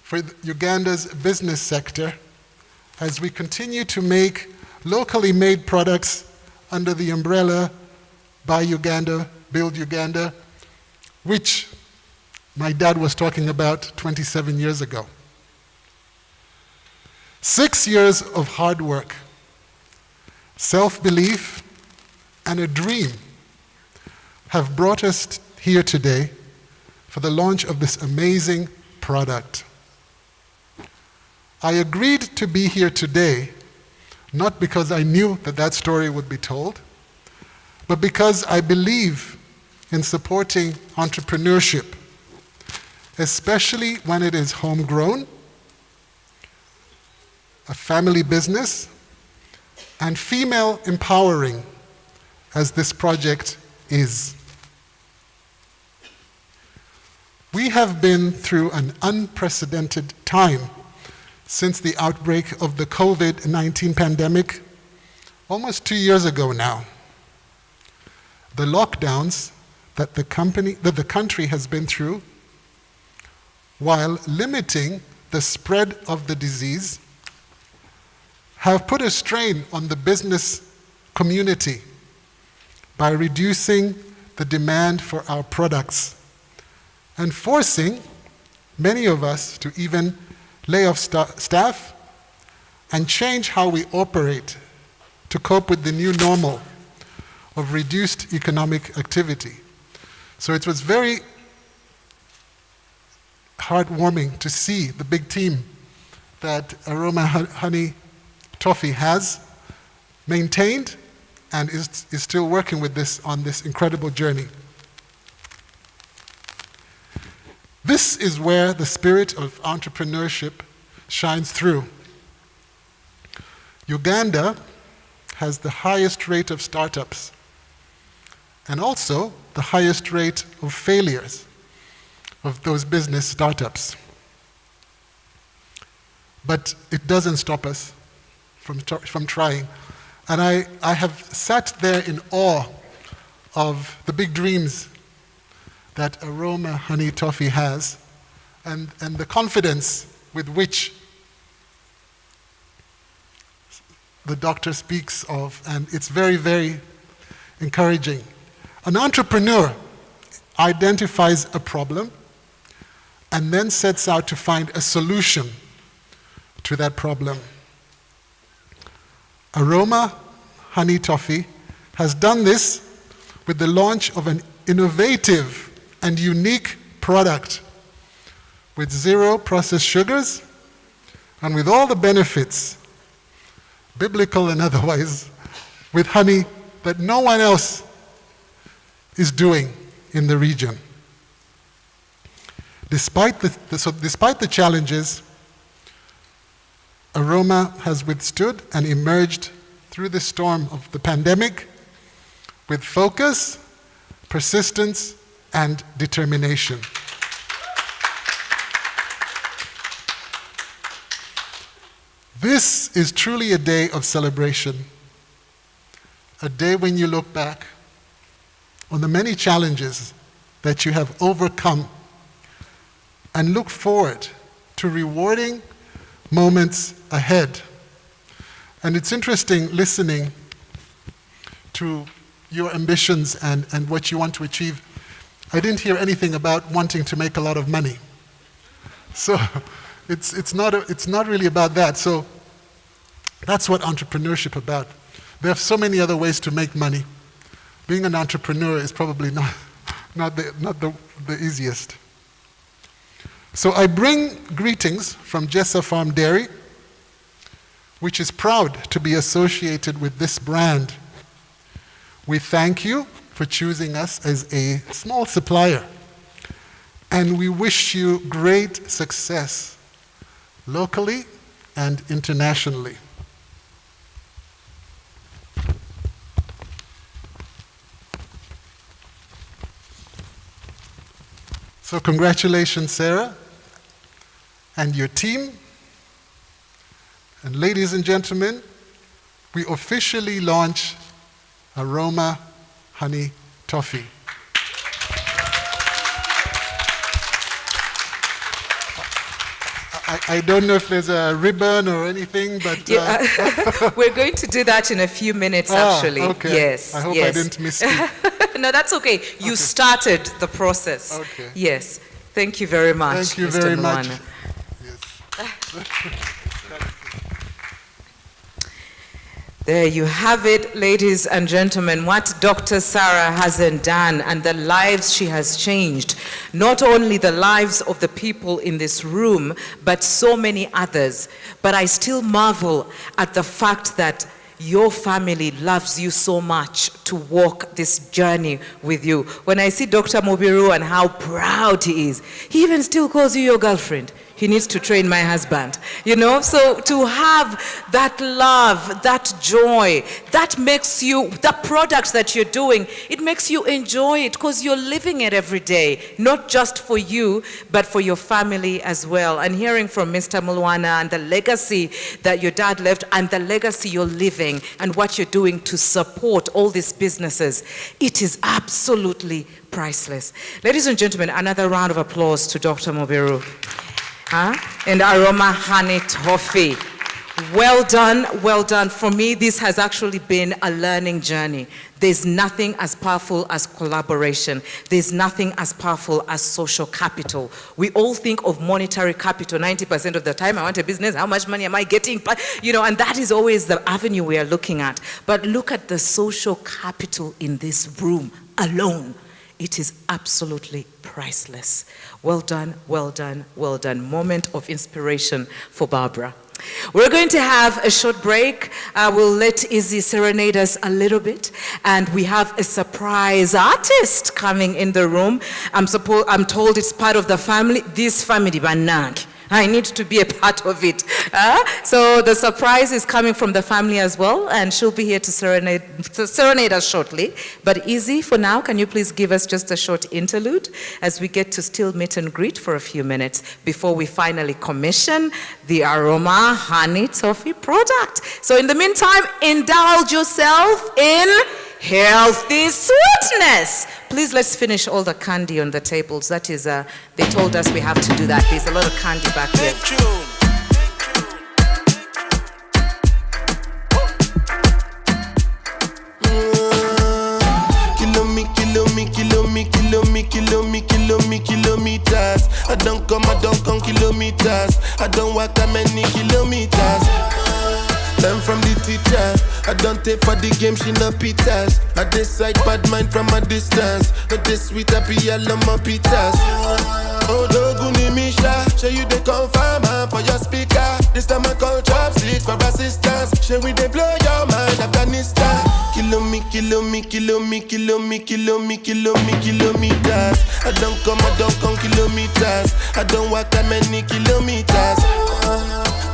for Uganda's business sector as we continue to make locally made products under the umbrella Buy Uganda, Build Uganda, which my dad was talking about 27 years ago. 6 years of hard work, self-belief, and a dream have brought us here today for the launch of this amazing product. I agreed to be here today, not because I knew that that story would be told, but because I believe in supporting entrepreneurship, especially when it is homegrown, a family business, and female empowering, as this project is. We have been through an unprecedented time since the outbreak of the COVID-19 pandemic, almost 2 years ago now. The lockdowns that the country has been through, while limiting the spread of the disease, have put a strain on the business community by reducing the demand for our products and forcing many of us to even lay off staff and change how we operate to cope with the new normal of reduced economic activity. So it was very heartwarming to see the big team that Aroma Honey Toffee has maintained and is still working with this on this incredible journey. This is where the spirit of entrepreneurship shines through. Uganda has the highest rate of startups and also the highest rate of failures of those business startups. But it doesn't stop us from trying. And I have sat there in awe of the big dreams that Aroma Honey Toffee has and the confidence with which the doctor speaks of, and it's very, very encouraging. An entrepreneur identifies a problem and then sets out to find a solution to that problem. Aroma Honey Toffee has done this with the launch of an innovative and unique product with 0 processed sugars and with all the benefits, biblical and otherwise, with honey that no one else is doing in the region. Despite the challenges, Aroma has withstood and emerged through the storm of the pandemic with focus, persistence, and determination. This is truly a day of celebration, a day when you look back on the many challenges that you have overcome and look forward to rewarding moments ahead. And it's interesting listening to your ambitions and what you want to achieve, I didn't hear anything about wanting to make a lot of money. So it's not really about that. So that's what entrepreneurship about. There are so many other ways to make money. Being an entrepreneur is probably not the easiest. So I bring greetings from Jessa Farm Dairy, which is proud to be associated with this brand. We thank you for choosing us as a small supplier, and we wish you great success locally and internationally. So congratulations, Sarah, and your team. And ladies and gentlemen, we officially launch Aroma Honey Toffee. I don't know if there's a ribbon or anything, but... We're going to do that in a few minutes, actually. Okay. Yes. I hope yes. I didn't misspeak. No, that's okay. You started the process. Okay. Yes. Thank you very much, Thank you Mr. very Mwana. much. Yes. There you have it, ladies and gentlemen, what Dr. Sarah hasn't done and the lives she has changed. Not only the lives of the people in this room, but so many others. But I still marvel at the fact that your family loves you so much to walk this journey with you. When I see Dr. Mubiru and how proud he is, he even still calls you your girlfriend. He needs to train my husband, you know? So to have that love, that joy, that makes you, the product that you're doing, it makes you enjoy it because you're living it every day, not just for you, but for your family as well. And hearing from Mr. Mulwana and the legacy that your dad left and the legacy you're living and what you're doing to support all these businesses, it is absolutely priceless. Ladies and gentlemen, another round of applause to Dr. Mubiru. And Aroma Honey Toffee. Well done, well done. For me, this has actually been a learning journey. There's nothing as powerful as collaboration. There's nothing as powerful as social capital. We all think of monetary capital 90% of the time. I want a business, how much money am I getting? You know, and that is always the avenue we are looking at. But look at the social capital in this room alone. It is absolutely priceless. Well done, well done, well done. Moment of inspiration for Barbara. We're going to have a short break. We'll let Izzy serenade us a little bit. And we have a surprise artist coming in the room. I'm told it's part of the family. This family, Banang. I need to be a part of it. So the surprise is coming from the family as well, and she'll be here to serenade us shortly. But Izzy, for now, can you please give us just a short interlude as we get to still meet and greet for a few minutes before we finally commission the Aroma Honey Toffee product. So in the meantime, indulge yourself in healthy sweetness. Please, let's finish all the candy on the tables. That is, they told us we have to do that. There's a lot of candy back here. Kilometers. I don't come kilometers. I don't walk that many kilometers. Learn from the teacher. I don't take for the game, she no pitas. I decide bad mind from a distance. Not this sweet, happy, I love my pitas. Oh, Doguni Misha, show you the confirm for your speaker. This time I call chopsticks for assistance. Show we they blow your mind, Afghanistan. Kilometers. I don't come kilometers. I don't walk that many kilometers.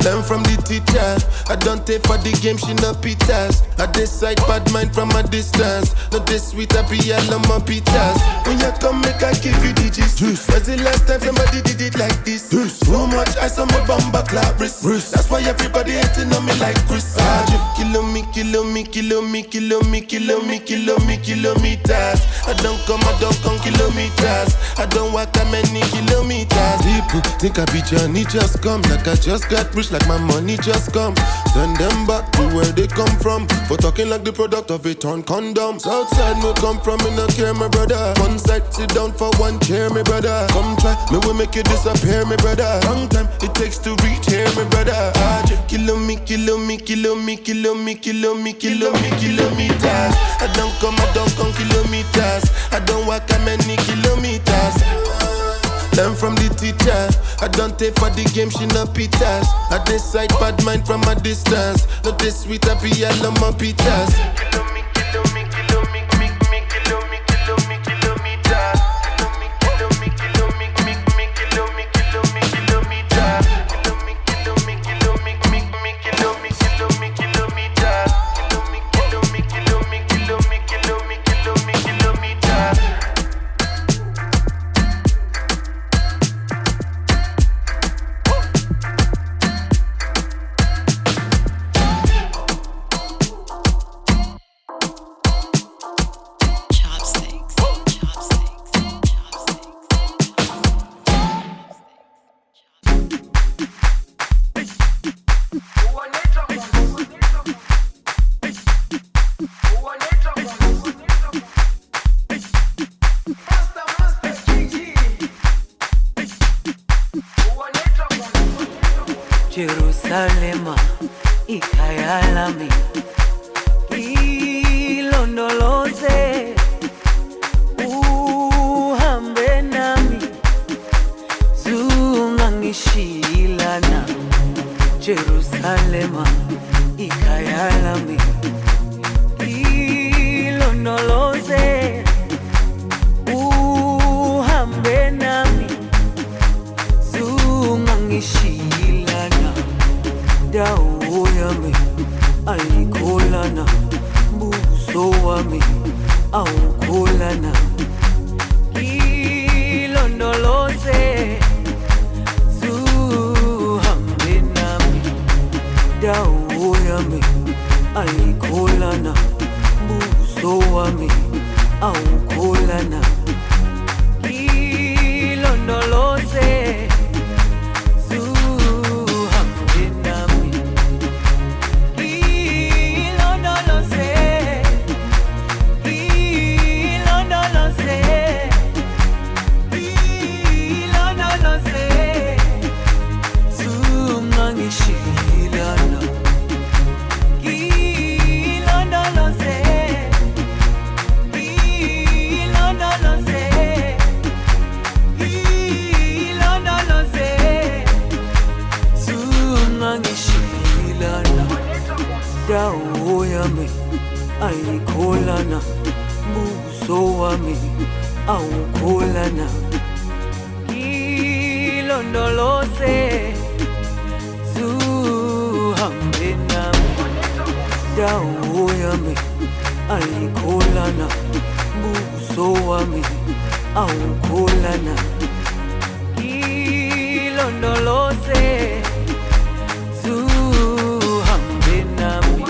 Learn from the teacher. I don't take for the game, she no pitas. I decide bad mind from a distance. Not this sweet, happy, I love my pitas. When you come, make I give you the gist. When's the last time somebody did it like this? Too much ice on my bumper clap wrist. That's why everybody hating on me like Chris. Kilometers. I don't come kilometers. I don't walk that many kilometers. People think I be Johnny just come, like I just got rich, like my money just come. Send them back to where they come from, for talking like the product of a torn condom. Southside no come from, me no care, my brother. One side, sit down for one chair, my brother. Come try, me will make you disappear, my brother. Long time it takes to reach here, my brother. Kilometers. I don't come kilometers. I don't walk that many kilometers. Learn from the teacher. I don't take for the game, she no pitas. I decide bad mind from a distance. Not this sweet, I be all on my pitas. Jerusalema ikayalami ilondoloze uhambe nami zungangishilana Jerusalema ikayalami ilondoloze uhambe nami zungangishilana dawo yami ayikholana buso wami awukholana ilondoloze zuhambe nami dawo yami ayikholana buso wami awukholana ilondoloze dawo yami ayikholana buso wami awukholana ilondoloze zuhambe nami dawo yami ayikholana buso wami awukholana ilondoloze zuhambe nami.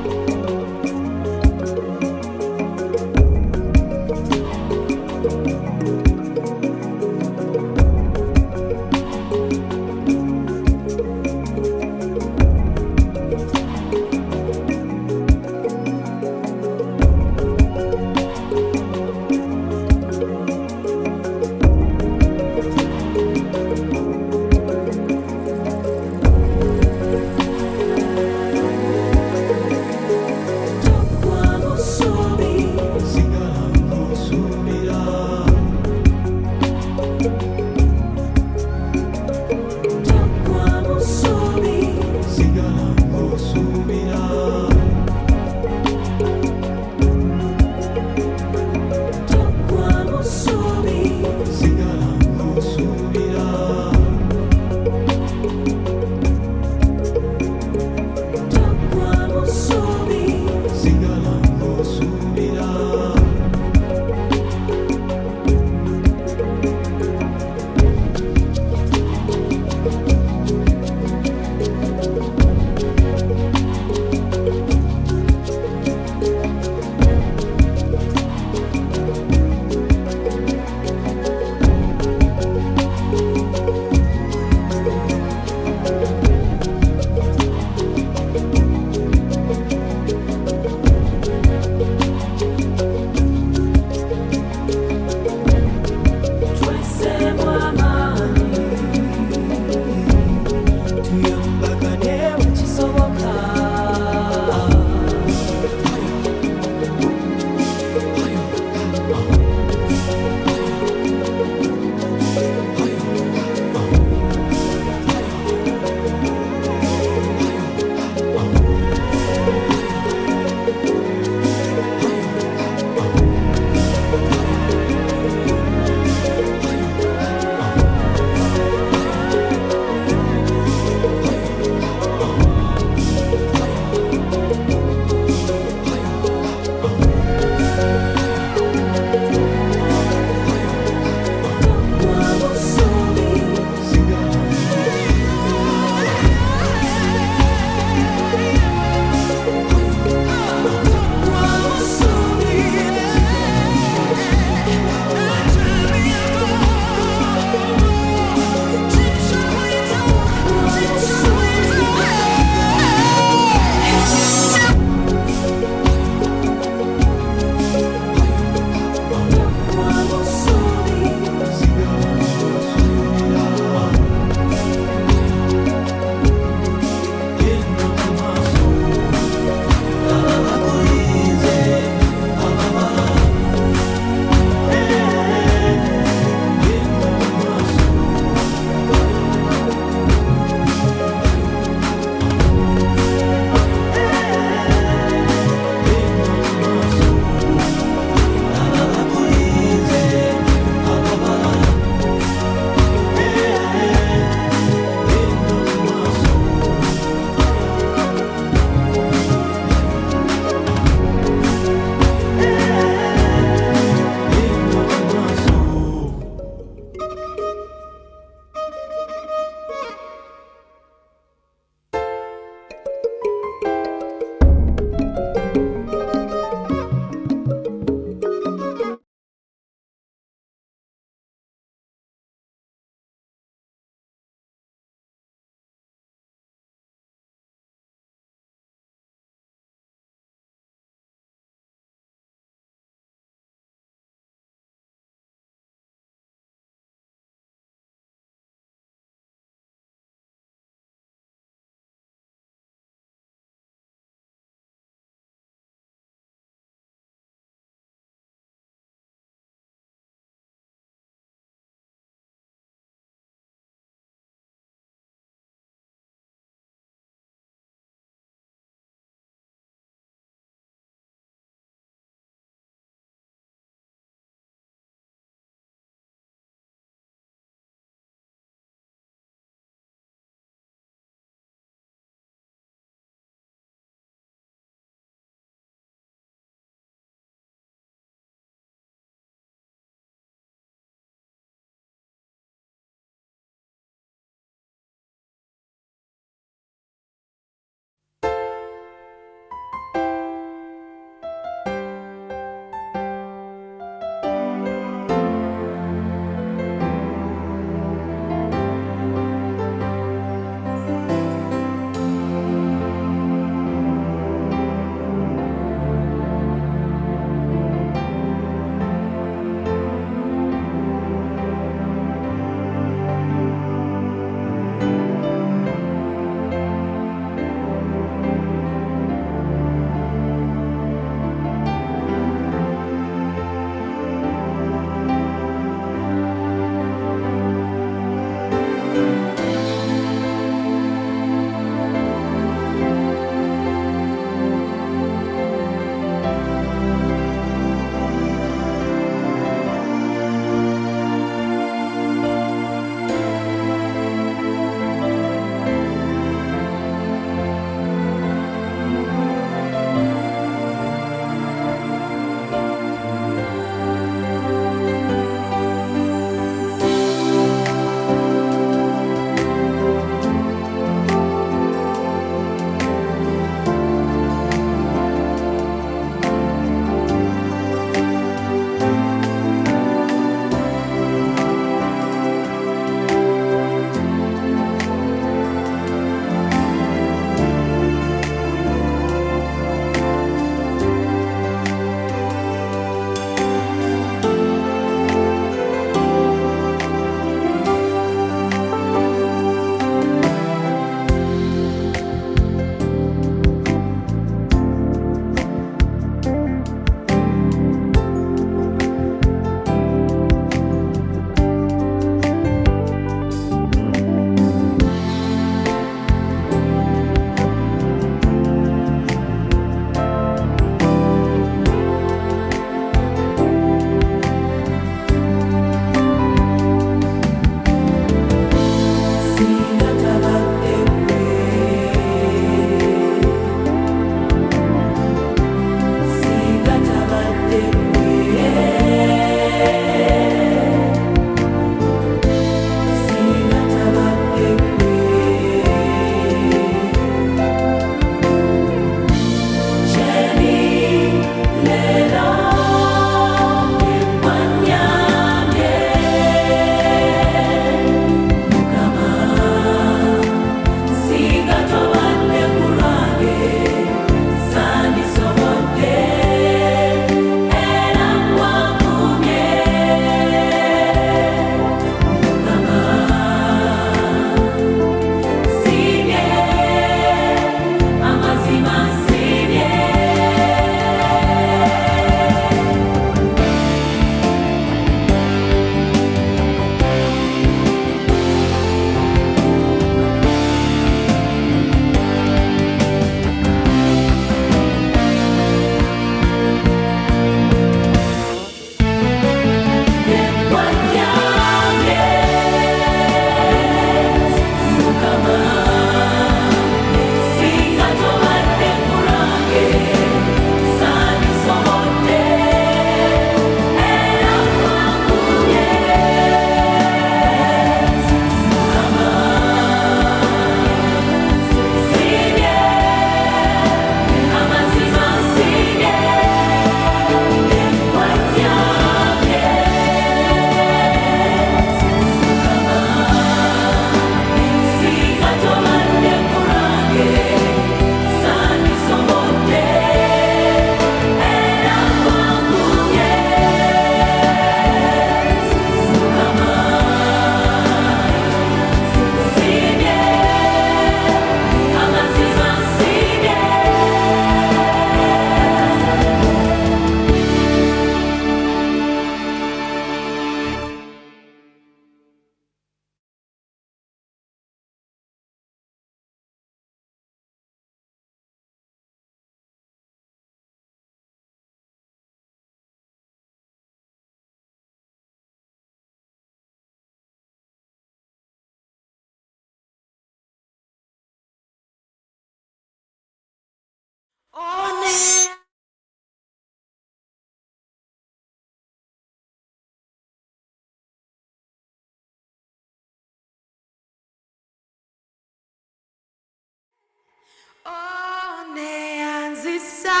Neanzisa,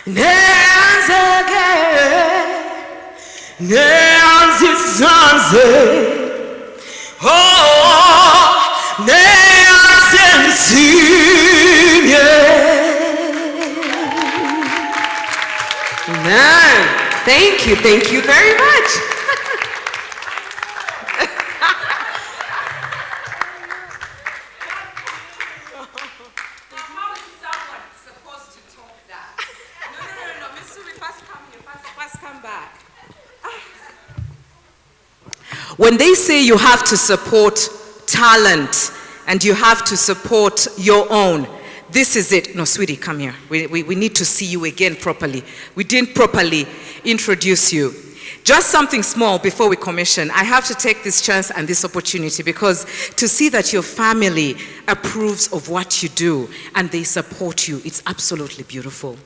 neanzage, neanzisanze, oh, neanzensinye. Amen. Thank you very much. When they say you have to support talent and you have to support your own, this is it. No, sweetie, come here. We need to see you again properly. We didn't properly introduce you. Just something small before we commission. I have to take this chance and this opportunity because to see that your family approves of what you do and they support you, it's absolutely beautiful.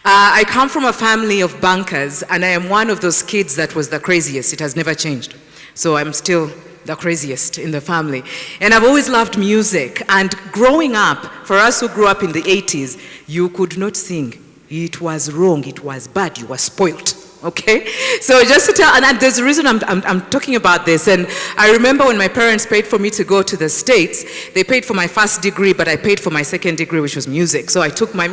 I come from a family of bankers and I am one of those kids that was the craziest. It has never changed. So I'm still the craziest in the family. And I've always loved music. And growing up, for us who grew up in the 80s, you could not sing. It was wrong, it was bad, you were spoiled. Okay? So just to tell, and there's a reason I'm talking about this. And I remember when my parents paid for me to go to the States, they paid for my first degree, but I paid for my second degree, which was music. So I took my,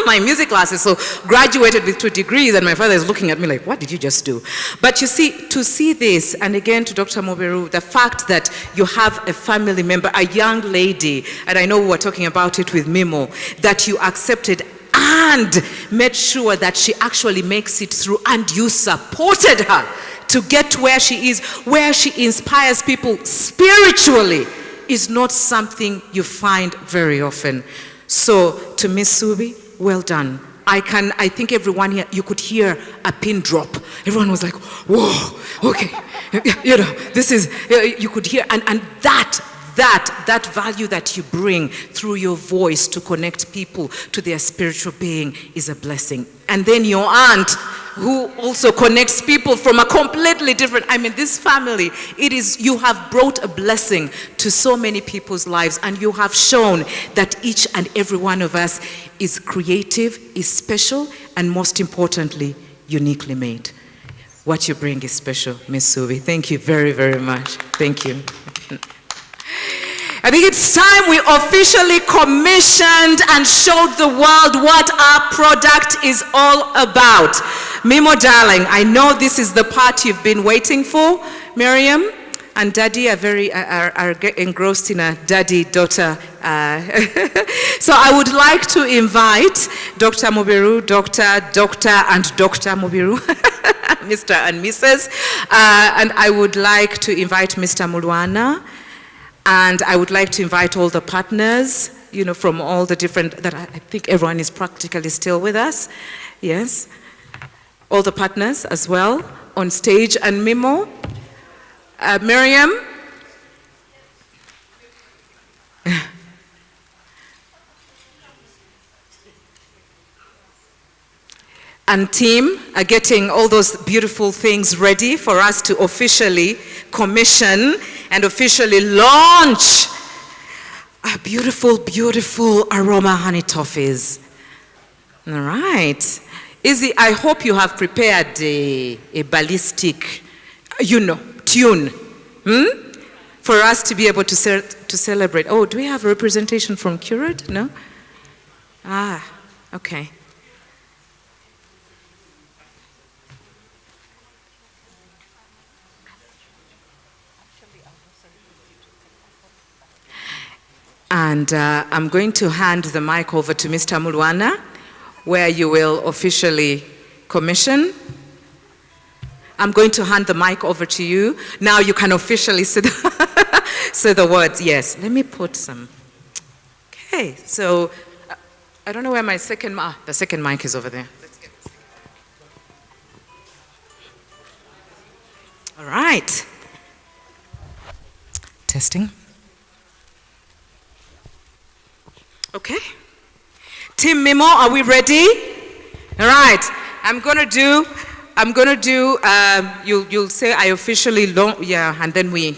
my music classes, so graduated with 2 degrees, and my father is looking at me like, what did you just do? But you see, to see this, and again to Dr. Moberu, the fact that you have a family member, a young lady, and I know we were talking about it with Mimo, that you accepted and made sure that she actually makes it through, and you supported her to get to where she is, where she inspires people spiritually, is not something you find very often. So to Miss Subi, well done. I think everyone here, you could hear a pin drop. Everyone was like, whoa, okay. You know, this is, you could hear, and that value that you bring through your voice to connect people to their spiritual being is a blessing. And then your aunt, who also connects people from a completely different, I mean, this family, it is, you have brought a blessing to so many people's lives, and you have shown that each and every one of us is creative, is special, and most importantly, uniquely made. What you bring is special, Miss Subi. Thank you very, very much. Thank you. I think it's time we officially commissioned and showed the world what our product is all about. Mimo, darling, I know this is the part you've been waiting for. Miriam and Daddy are engrossed in a daddy-daughter. So I would like to invite Dr. Moberu, Dr. and Dr. Moberu, Mr. and Mrs. And I would like to invite Mr. Mulwana. And I would like to invite all the partners, you know, from all the different, that I think everyone is practically still with us. Yes. All the partners as well on stage. And Mimo, Miriam. And team are getting all those beautiful things ready for us to officially commission and officially launch our beautiful, beautiful Aroma honey toffees. All right. Izzy, I hope you have prepared a ballistic, you know, tune for us to be able to celebrate. Oh, do we have a representation from Curate? No? Ah, okay. And I'm going to hand the mic over to Mr. Mulwana, where you will officially commission. I'm going to hand the mic over to you. Now you can officially say the words. Yes, let me put some. Okay, so I don't know where my second mic, the second mic is over there. Let's get this. All right. Testing. Okay. Team Mimo, are we ready? All right. I'm gonna do, you'll say I officially launch, yeah, and then we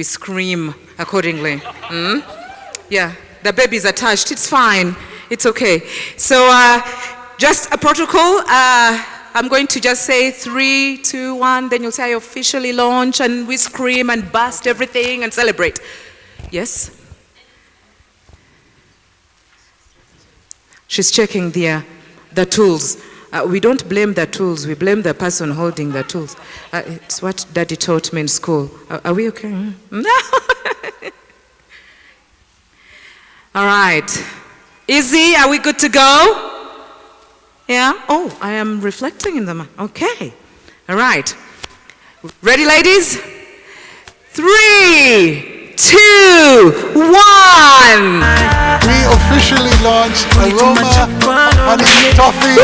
scream accordingly. Yeah. The baby's attached. It's fine. It's okay. So just a protocol. I'm going to just say 3, 2, 1. Then you'll say I officially launch, and we scream and burst everything and celebrate. Yes? She's checking the tools. We don't blame the tools. We blame the person holding the tools. It's what Daddy taught me in school. Are we okay? All right. Izzy, are we good to go? Yeah? Oh, I am reflecting in them. Okay. All right. Ready, ladies? 3, 2, 1. We officially launched Aroma Honey Toffee.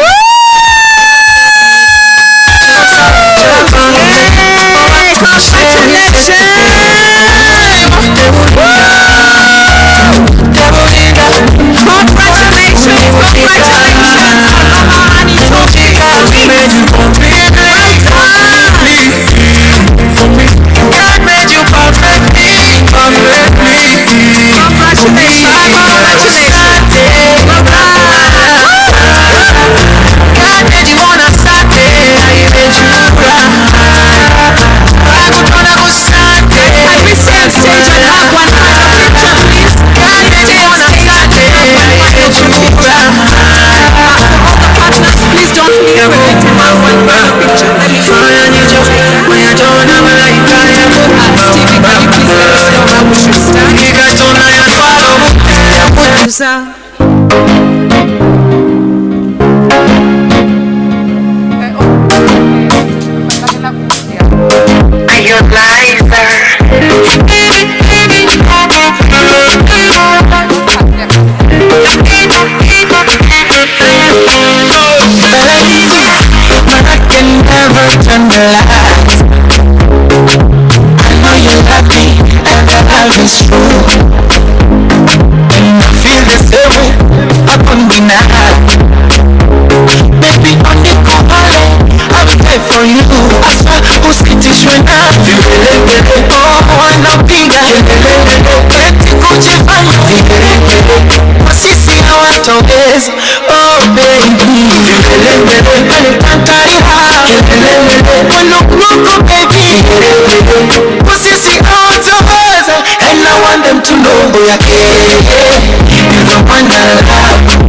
Oh baby, and I want them to know, you're the one I love.